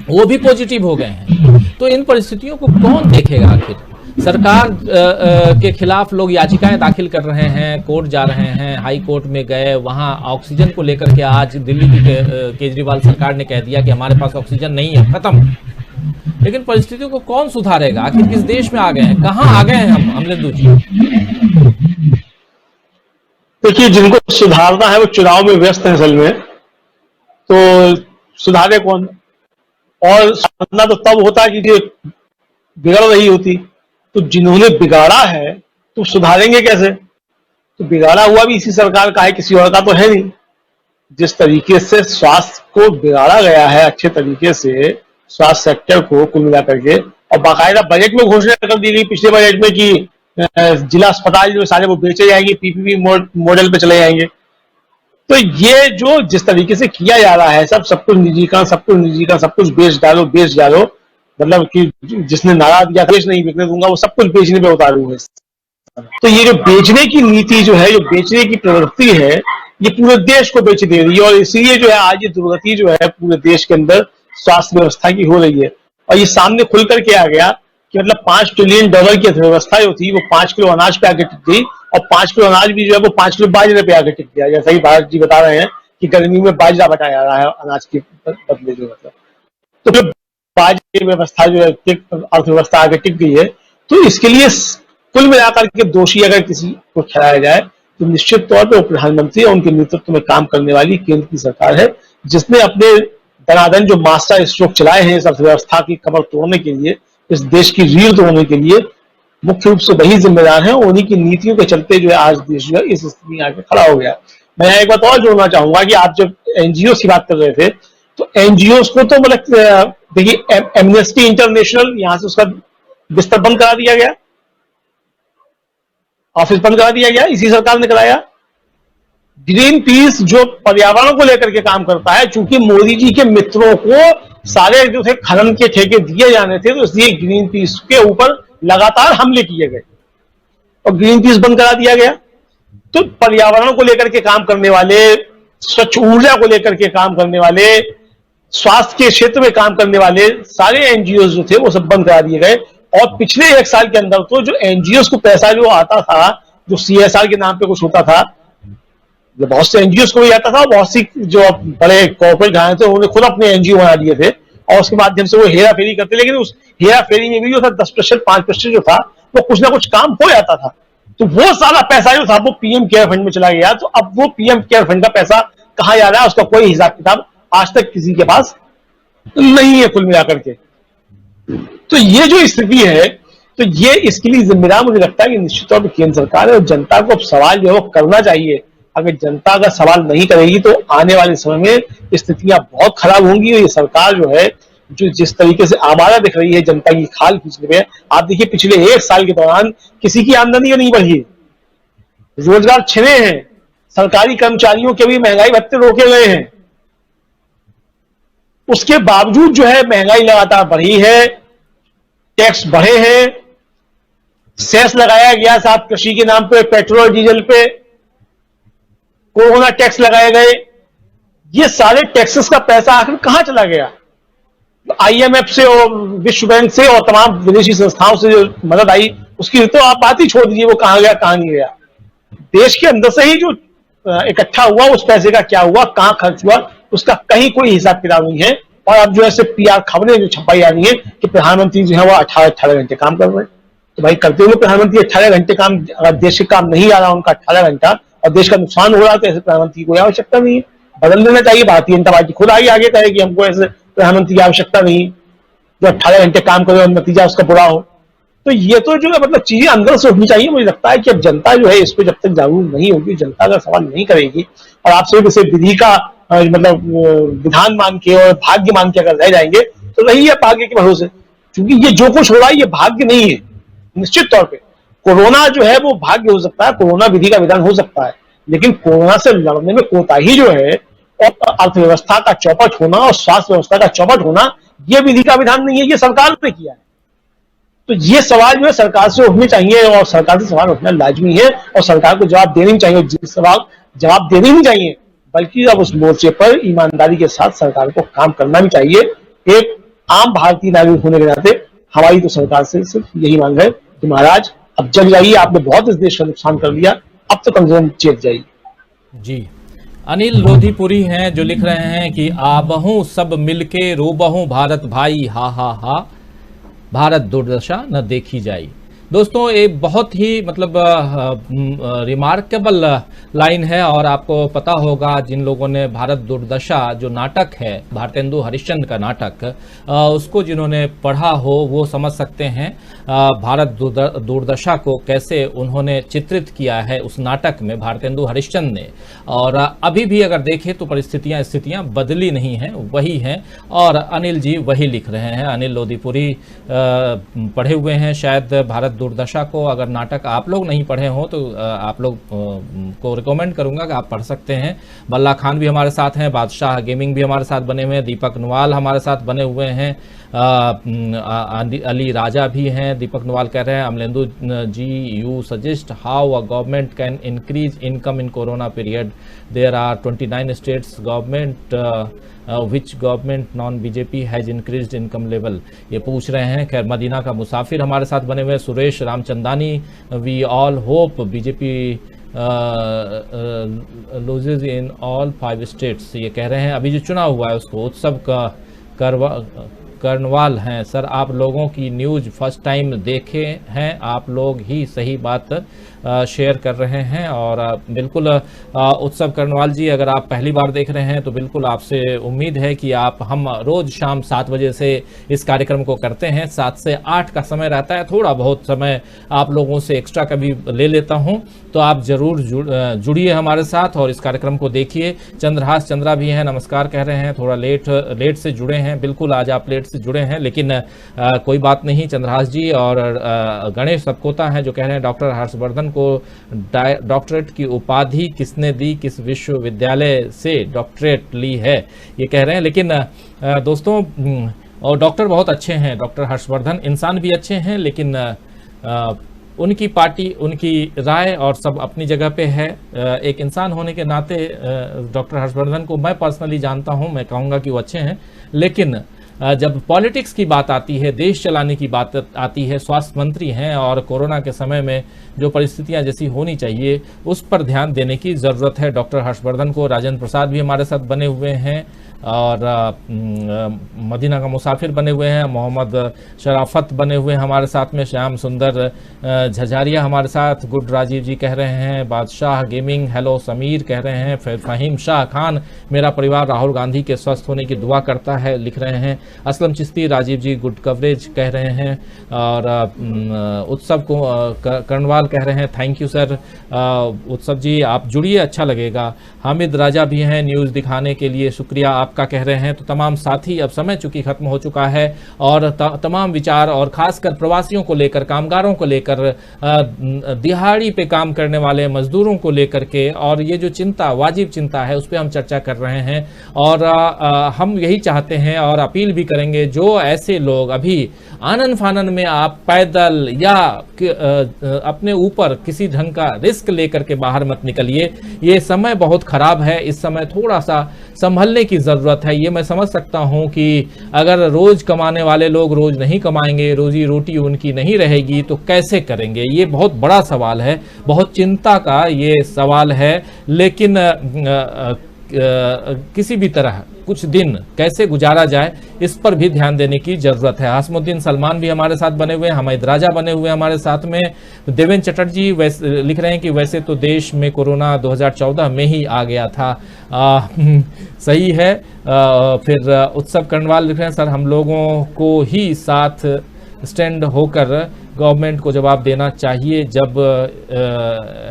वो भी पॉजिटिव हो गए हैं। तो इन परिस्थितियों को कौन देखेगा? आखिर सरकार के खिलाफ लोग याचिकाएं दाखिल कर रहे हैं, कोर्ट जा रहे हैं, हाई कोर्ट में गए, वहां ऑक्सीजन को लेकर के आज दिल्ली की केजरीवाल सरकार ने कह दिया कि हमारे पास ऑक्सीजन नहीं है, खत्म। लेकिन परिस्थितियों को कौन सुधारेगा? आखिर किस देश में आ गए हैं, कहां आ गए हैं हम अमलेंदु जी? देखिए, जिनको सुधारना है वो चुनाव में व्यस्त है असल में, तो सुधारे कौन? और सुधारना तो तब होता है कि बिगड़ रही होती, तो जिन्होंने बिगाड़ा है तो सुधारेंगे कैसे? तो बिगाड़ा हुआ भी इसी सरकार का है, किसी और का तो है नहीं। जिस तरीके से स्वास्थ्य को बिगाड़ा गया है, अच्छे तरीके से स्वास्थ्य सेक्टर को कुल मिलाकर के, और बाकायदा बजट में घोषणा कर दी गई पिछले बजट में कि जिला अस्पताल जो सारे वो बेचे जाएंगे, पीपीपी मॉडल पे चले जाएंगे। तो ये जो जिस तरीके से किया जा रहा है, सब कुछ निजीकरण, सब कुछ बेच डालो, मतलब कि जिसने नारा दिया था बेच नहीं बिकने दूंगा, वो सब कुछ बेचने पे उतारूंगा। तो ये जो बेचने की नीति जो है, जो बेचने की प्रवृत्ति है, ये पूरे देश को बेच दे रही है। और इसलिए जो है आज ये दुर्गति जो है पूरे देश के अंदर स्वास्थ्य व्यवस्था की हो रही है। और ये सामने खुल करके आ गया कि मतलब $5 ट्रिलियन की अर्थव्यवस्था जो थी वो 5 किलो अनाज पे आके टिक गई, और 5 किलो अनाज भी जो है वो 5 किलो बाजरे पे आके टिक गया। जैसा कि भारत जी बता रहे हैं कि गर्मी में बाजरा बटाया जा रहा है अनाज के बदले जो मतलब, तो फिर बाजरे व्यवस्था जो है अर्थव्यवस्था आगे टिक गई है। तो इसके लिए कुल मिलाकर के दोषी अगर किसी को ठहराया जाए तो निश्चित तौर पर प्रधानमंत्री और उनके नेतृत्व में काम करने वाली केंद्र की सरकार है, जिसने अपने दनादन जो मास्टर स्ट्रोक चलाए हैं इस अर्थव्यवस्था की कमर तोड़ने के लिए, इस देश की रीढ़ तोड़ने के लिए, मुख्य रूप से वही जिम्मेदार हैं। उन्हीं की नीतियों के चलते जो है आज देश जो है इस स्थिति में आके खड़ा हो गया। मैं एक बात और जोड़ना चाहूंगा कि आप जब एनजीओ की बात कर रहे थे, तो एनजीओ को तो मतलब देखिए, एमनेस्टी इंटरनेशनल यहां से उसका बिस्तर बंद करा दिया गया, ऑफिस बंद करा दिया गया, इसी सरकार ने कराया। ग्रीन पीस जो पर्यावरण को लेकर के काम करता है, चूंकि मोदी जी के मित्रों को सारे जो थे खनन के ठेके दिए जाने थे, तो इसलिए ग्रीन पीस के ऊपर लगातार हमले किए गए और ग्रीन पीस बंद करा दिया गया। तो पर्यावरण को लेकर के काम करने वाले, स्वच्छ ऊर्जा को लेकर के काम करने वाले, स्वास्थ्य के क्षेत्र में काम करने वाले सारे एनजीओ जो थे वो सब बंद करा दिए गए। और पिछले 1 साल के अंदर तो जो एनजीओ को पैसा जो आता था, जो CSR के नाम पे कुछ होता था, जो बहुत से एनजीओ को भी आता था, बहुत सी जो बड़े कॉर्पोरेट घराने थे उन्होंने खुद अपने एनजीओ बना दिए थे और उसके माध्यम से वो हेरा फेरी करते। लेकिन उस हेरा फेरी में भी जो था 10%, 5% जो था वो कुछ ना कुछ काम हो जाता था। तो वो सारा पैसा जो था वो पीएम केयर फंड में चला गया। तो अब वो पीएम केयर फंड का पैसा कहां जा रहा है उसका कोई हिसाब किताब आज तक किसी के पास नहीं है कुल मिलाकर के। तो ये जो स्थिति है, तो ये इसके लिए जिम्मेदार मुझे लगता है कि निश्चित तौर पर केंद्र सरकार है और जनता को अब सवाल जो है वो करना चाहिए। अगर जनता का सवाल नहीं करेगी तो आने वाले समय में स्थितियां बहुत खराब होंगी। और ये सरकार जो है जो जिस तरीके से आवारा दिख रही है जनता की खाल खींचने में, आप देखिए पिछले 1 साल के दौरान किसी की आमदनी नहीं बढ़ी, रोजगार छिने हैं, सरकारी कर्मचारियों के भी महंगाई भत्ते रोके गए हैं। उसके बावजूद जो है महंगाई लगातार बढ़ी है, टैक्स बढ़े हैं, सेस लगाया गया साहब कृषि के नाम पे, पेट्रोल डीजल पे, कोरोना टैक्स लगाए गए। ये सारे टैक्सेस का पैसा आखिर कहां चला गया? IMF से और विश्व बैंक से और तमाम विदेशी संस्थाओं से जो मदद आई उसकी तो आप बात ही छोड़ दीजिए, वो कहां गया कहां नहीं गया। देश के अंदर से ही जो इकट्ठा हुआ उस पैसे का क्या हुआ, कहां खर्च हुआ, उसका कहीं कोई हिसाब किताब नहीं है। और अब जो है सिर्फ PR खबरें जो छपाई आ रही है कि प्रधानमंत्री जो है वो 18 घंटे काम कर रहे हैं। तो भाई करते हुए प्रधानमंत्री 18 घंटे काम, अगर देश के काम नहीं आ रहा उनका 18 घंटा और देश का नुकसान हो रहा है तो ऐसे प्रधानमंत्री की कोई आवश्यकता नहीं है, बदल देना चाहिए। भारतीय जनता पार्टी खुद आगे कहे कि हमको ऐसे प्रधानमंत्री की आवश्यकता नहीं जो 18 घंटे काम करे और नतीजा उसका बुरा हो। तो ये तो जो है मतलब चीजें अंदर से उठनी चाहिए। मुझे लगता है कि अब जनता जो है इस पर जब तक जागरूक नहीं होगी, जनता का सवाल नहीं करेगी और आप सिर्फ इसे विधि का मतलब विधान मान के और भाग्य मान के अगर रह जाएंगे तो रही है भाग्य के भरोसे। क्योंकि ये जो कुछ हो रहा है ये भाग्य नहीं है। निश्चित तौर पे कोरोना जो है वो भाग्य हो सकता है, कोरोना विधि का विधान हो सकता है, लेकिन कोरोना से लड़ने में कोताही जो है और अर्थव्यवस्था का चौपट होना और स्वास्थ्य व्यवस्था का चौपट होना ये विधि का विधान नहीं है, ये सरकार ने किया है। तो ये सवाल जो है सरकार से उठने चाहिए और सरकार से सवाल उठना लाजमी है और सरकार को जवाब देनी चाहिए। सवाल जवाब देने नहीं चाहिए बल्कि अब उस मोर्चे पर ईमानदारी के साथ सरकार को काम करना भी चाहिए। एक आम भारतीय नागरिक होने के नाते हमारी तो सरकार से सिर्फ यही मांग है कि महाराज अब जग जाइए, आपने बहुत इस देश का नुकसान कर लिया, अब तो कम से कम चेत जाइए। जी, अनिल लोधीपुरी हैं जो लिख रहे हैं कि आबहू सब मिलके रोबहू भारत भाई, हा हा हा, भारत दुर्दशा न देखी जाई। दोस्तों ये बहुत ही मतलब रिमार्केबल लाइन है और आपको पता होगा जिन लोगों ने भारत दुर्दशा जो नाटक है भारतेंदु हरिश्चंद्र का नाटक उसको जिन्होंने पढ़ा हो वो समझ सकते हैं भारत दुर्दशा को कैसे उन्होंने चित्रित किया है उस नाटक में भारतेंदु हरिश्चंद्र ने। और अभी भी अगर देखें तो स्थितियां बदली नहीं हैं, वही हैं और अनिल जी वही लिख रहे हैं। अनिल लोधीपुरी पढ़े हुए हैं शायद भारत दुर्दशा को। अगर नाटक आप लोग नहीं पढ़े हो तो आप लोग को रिकमेंड करूंगा कि आप पढ़ सकते हैं। बल्ला खान भी हमारे साथ हैं, बादशाह गेमिंग भी हमारे साथ बने हुए हैं, दीपक नवाल हमारे साथ बने हुए हैं, अली राजा भी हैं। दीपक नवाल कह रहे हैं Amlendu ji you suggest how a government can increase income in corona period, there are 29 states government which government non BJP has increased income level, ये पूछ रहे हैं। खैर मदीना का मुसाफिर हमारे साथ बने हुए, Suresh Ramchandani we all hope BJP loses in all 5 states, ये कह रहे हैं। अभी जो चुनाव हुआ है उसको उत्सव का कर्नवाल हैं सर, आप लोगों की न्यूज़ फर्स्ट टाइम देखे हैं, आप लोग ही सही बात शेयर कर रहे हैं। और बिल्कुल उत्सव कर्नवाल जी अगर आप पहली बार देख रहे हैं तो बिल्कुल आपसे उम्मीद है कि हम रोज़ शाम 7 बजे से इस कार्यक्रम को करते हैं। 7 से 8 का समय रहता है, थोड़ा बहुत समय आप लोगों से एक्स्ट्रा कभी ले लेता हूं, तो आप ज़रूर जुड़िए हमारे साथ और इस कार्यक्रम को देखिए। चंद्रहास चंद्रा भी हैं, नमस्कार कह रहे हैं, थोड़ा लेट से जुड़े हैं। बिल्कुल आज आप लेट से जुड़े हैं लेकिन कोई बात नहीं चंद्रहास जी। और गणेश सपकोता हैं जो कह रहे हैं डॉक्टर हर्षवर्धन को डॉक्टरेट की उपाधि किसने दी, किस विश्वविद्यालय से डॉक्टरेट ली है, ये कह रहे हैं। लेकिन दोस्तों और डॉक्टर बहुत अच्छे हैं, डॉक्टर हर्षवर्धन इंसान भी अच्छे हैं लेकिन उनकी पार्टी, उनकी राय और सब अपनी जगह पे है। एक इंसान होने के नाते डॉक्टर हर्षवर्धन को मैं पर्सनली जानता हूं, मैं कहूँगा कि वो अच्छे हैं, लेकिन जब पॉलिटिक्स की बात आती है, देश चलाने की बात आती है, स्वास्थ्य मंत्री हैं और कोरोना के समय में जो परिस्थितियां जैसी होनी चाहिए उस पर ध्यान देने की ज़रूरत है डॉक्टर हर्षवर्धन को। राजेंद्र प्रसाद भी हमारे साथ बने हुए हैं और मदीना का मुसाफिर बने हुए हैं, मोहम्मद शराफत बने हुए हैं हमारे साथ में, श्याम सुंदर झझारिया हमारे साथ, गुड राजीव जी कह रहे हैं, बादशाह गेमिंग हेलो समीर कह रहे हैं, फहीम शाह खान मेरा परिवार राहुल गांधी के स्वस्थ होने की दुआ करता है लिख रहे हैं, असलम चिश्ती राजीव जी गुड कवरेज कह रहे हैं, और उत्सव को कर्णवाल कह रहे हैं थैंक यू सर। उत्सव जी आप जुड़िए, अच्छा लगेगा। हामिद राजा भी हैं न्यूज़ दिखाने के लिए, शुक्रिया आपका कह रहे हैं। तो तमाम साथी, अब समय चूंकि खत्म हो चुका है और तमाम विचार और खासकर प्रवासियों को लेकर, कामगारों को लेकर, दिहाड़ी पे काम करने वाले मजदूरों को लेकर के, और ये जो चिंता, वाजिब चिंता है, उस पर हम चर्चा कर रहे हैं। और हम यही चाहते हैं और अपील भी करेंगे, जो ऐसे लोग अभी आनन फानन में आप पैदल या अपने ऊपर किसी ढंग का रिस्क लेकर के बाहर मत निकलिए। ये समय बहुत खराब है, इस समय थोड़ा सा संभलने की ज़रूरत है। ये मैं समझ सकता हूं कि अगर रोज कमाने वाले लोग रोज नहीं कमाएंगे, रोजी रोटी उनकी नहीं रहेगी, तो कैसे करेंगे? ये बहुत बड़ा सवाल है, बहुत चिंता का ये सवाल है। लेकिन किसी भी तरह कुछ दिन कैसे गुजारा जाए, इस पर भी ध्यान देने की जरूरत है। हासमुद्दीन सलमान भी हमारे साथ बने हुए हैं, हमीद राजा बने हुए हैं हमारे साथ में, देवेंद्र चटर्जी वैसे लिख रहे हैं कि वैसे तो देश में कोरोना 2014 में ही आ गया था। सही है। फिर उत्सव कर्णवाल लिख रहे हैं, सर हम लोगों को ही साथ स्टैंड होकर गवर्नमेंट को जवाब देना चाहिए, जब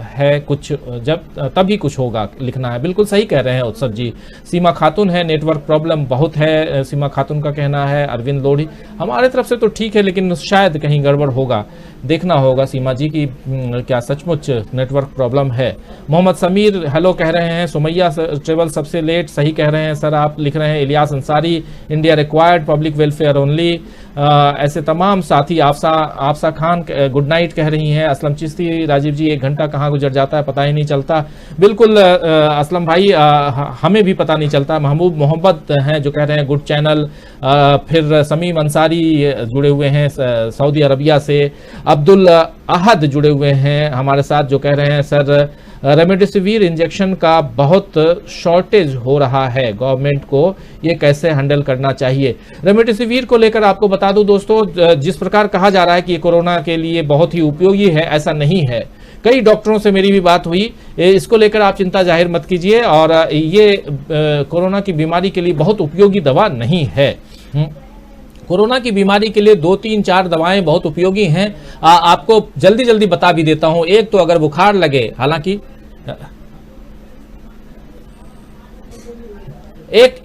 है कुछ, जब तभी कुछ होगा, लिखना है। बिल्कुल सही कह रहे हैं उत्सव जी। सीमा खातून है, नेटवर्क प्रॉब्लम बहुत है, सीमा खातून का कहना है। अरविंद लोढ़ी, हमारे तरफ से तो ठीक है, लेकिन शायद कहीं गड़बड़ होगा, देखना होगा सीमा जी की क्या सचमुच नेटवर्क प्रॉब्लम है। मोहम्मद समीर हेलो कह रहे हैं। सुमैया ट्रेवल सबसे लेट, सही कह रहे हैं सर आप, लिख रहे हैं। Ilyas Ansari, India required public welfare only. ऐसे तमाम साथी, आपसा खान गुड नाइट कह रही हैं। असलम चिश्ती राजीव जी, 1 घंटा कहाँ गुजर जाता है पता ही नहीं चलता। बिल्कुल असलम भाई, हमें भी पता नहीं चलता। महबूब मोहब्बत हैं जो कह रहे हैं गुड चैनल। फिर समीम अंसारी जुड़े हुए हैं सऊदी अरबिया से। अब्दुल अहद जुड़े हुए हैं हमारे साथ जो कह रहे हैं, सर रेमडेसिविर इंजेक्शन का बहुत शॉर्टेज हो रहा है, गवर्नमेंट को ये कैसे हैंडल करना चाहिए। रेमडेसिविर को लेकर आपको बता दूं दोस्तों, जिस प्रकार कहा जा रहा है कि ये कोरोना के लिए बहुत ही उपयोगी है, ऐसा नहीं है। कई डॉक्टरों से मेरी भी बात हुई, इसको लेकर आप चिंता जाहिर मत कीजिए, और ये कोरोना की बीमारी के लिए बहुत उपयोगी दवा नहीं है। कोरोना की बीमारी के लिए 2, 3, 4 दवाएं बहुत उपयोगी हैं। आपको जल्दी जल्दी बता भी देता हूं। एक तो अगर बुखार लगे, हालांकि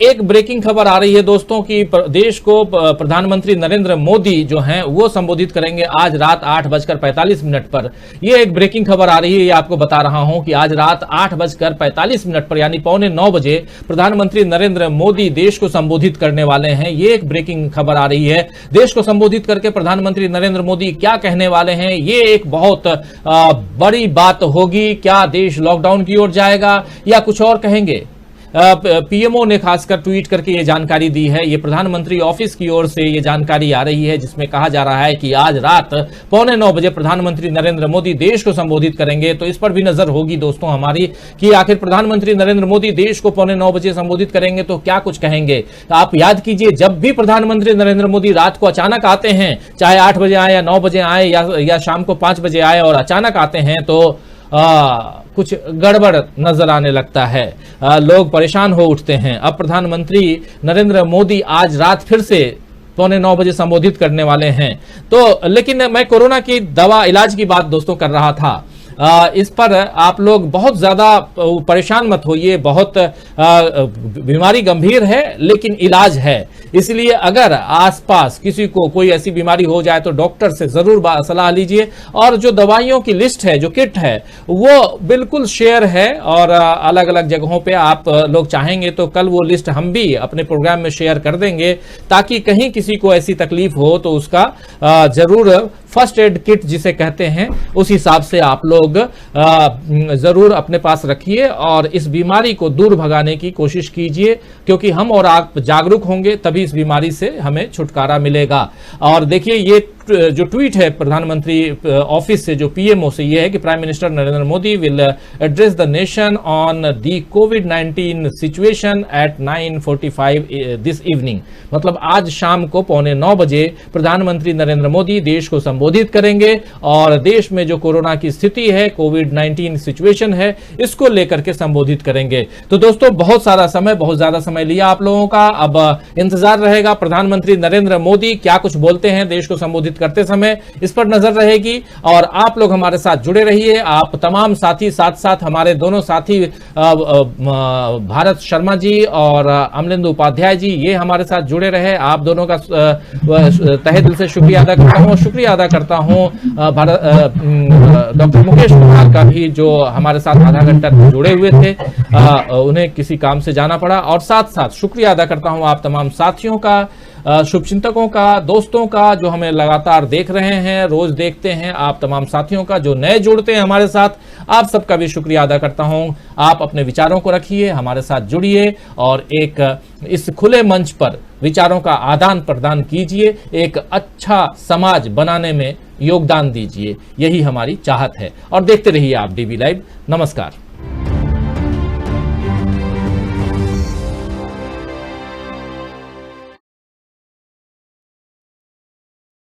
एक ब्रेकिंग खबर आ रही है दोस्तों कि देश को प्रधानमंत्री नरेंद्र मोदी जो हैं वो संबोधित करेंगे आज रात 8:45 पर। ये एक ब्रेकिंग खबर आ रही है, ये आपको बता रहा हूं कि आज रात 8:45 पर यानी 8:45 बजे प्रधानमंत्री नरेंद्र मोदी देश को संबोधित करने वाले हैं। ये एक ब्रेकिंग खबर आ रही है। देश को संबोधित करके प्रधानमंत्री नरेंद्र मोदी क्या कहने वाले हैं, ये एक बहुत बड़ी बात होगी। क्या देश लॉकडाउन की ओर जाएगा या कुछ और कहेंगे? पीएमओ ने खासकर ट्वीट करके ये जानकारी दी है। ये प्रधानमंत्री ऑफिस की ओर से ये जानकारी आ रही है, जिसमें कहा जा रहा है कि आज रात 8:45 बजे प्रधानमंत्री नरेंद्र मोदी देश को संबोधित करेंगे। तो इस पर भी नजर होगी दोस्तों हमारी कि आखिर प्रधानमंत्री नरेंद्र मोदी देश को 8:45 बजे संबोधित करेंगे तो क्या कुछ कहेंगे। आप याद कीजिए, जब भी प्रधानमंत्री नरेंद्र मोदी रात को अचानक आते हैं, चाहे 8 बजे आए या 9 बजे आए या शाम को 5 बजे आए और अचानक आते हैं, तो कुछ गड़बड़ नजर आने लगता है, लोग परेशान हो उठते हैं। अब प्रधानमंत्री नरेंद्र मोदी आज रात फिर से 8:45 बजे संबोधित करने वाले हैं। तो लेकिन मैं कोरोना की दवा इलाज की बात दोस्तों कर रहा था। इस पर आप लोग बहुत ज्यादा परेशान मत होइए। बहुत बीमारी गंभीर है लेकिन इलाज है। इसलिए अगर आसपास किसी को कोई ऐसी बीमारी हो जाए तो डॉक्टर से जरूर सलाह लीजिए। और जो दवाइयों की लिस्ट है, जो किट है, वो बिल्कुल शेयर है और अलग अलग जगहों पे आप लोग चाहेंगे तो कल वो लिस्ट हम भी अपने प्रोग्राम में शेयर कर देंगे, ताकि कहीं किसी को ऐसी तकलीफ हो तो उसका जरूर फर्स्ट एड किट जिसे कहते हैं उस हिसाब से आप लोग जरूर अपने पास रखिए और इस बीमारी को दूर भगाने की कोशिश कीजिए, क्योंकि हम और आप जागरूक होंगे तभी इस बीमारी से हमें छुटकारा मिलेगा। और देखिए, ये जो ट्वीट है प्रधानमंत्री ऑफिस से, जो पीएमओ से, ये है कि prime minister Narendra Modi will address the nation on the covid situation at 9:45 this evening. मतलब आज शाम को 8:45 बजे प्रधानमंत्री नरेंद्र मोदी देश को संबोधित करेंगे और देश में जो कोरोना की स्थिति है, कोविड-19 सिचुएशन है, इसको लेकर के संबोधित करेंगे। तो दोस्तों, बहुत ज्यादा समय लिया आप लोगों का। अब इंतजार रहेगा प्रधानमंत्री नरेंद्र मोदी क्या कुछ बोलते हैं देश को संबोधित करते समय, इस पर नजर रहेगी। और आप लोग हमारे साथ जुड़े रहिए। आप तमाम साथी, साथ हमारे दोनों साथी भारत शर्मा जी और अमलेंदु उपाध्याय जी, ये हमारे साथ जुड़े रहे। आप दोनों का तहे दिल से शुक्रिया अदा करता हूं। शुक्रिया अदा करता हूं डॉक्टर मुकेश कुमार का भी, जो हमारे साथ आधा घंटा जुड़े हुए थे, उन्हें किसी काम से जाना पड़ा। और साथ शुक्रिया अदा करता हूं आप तमाम साथियों का, शुभचिंतकों का, दोस्तों का, जो हमें लगातार देख रहे हैं, रोज देखते हैं, आप तमाम साथियों का जो नए जुड़ते हैं हमारे साथ, आप सबका भी शुक्रिया अदा करता हूं। आप अपने विचारों को रखिए, हमारे साथ जुड़िए और एक इस खुले मंच पर विचारों का आदान प्रदान कीजिए, एक अच्छा समाज बनाने में योगदान दीजिए। यही हमारी चाहत है और देखते रहिए आप डीबी लाइव। नमस्कार।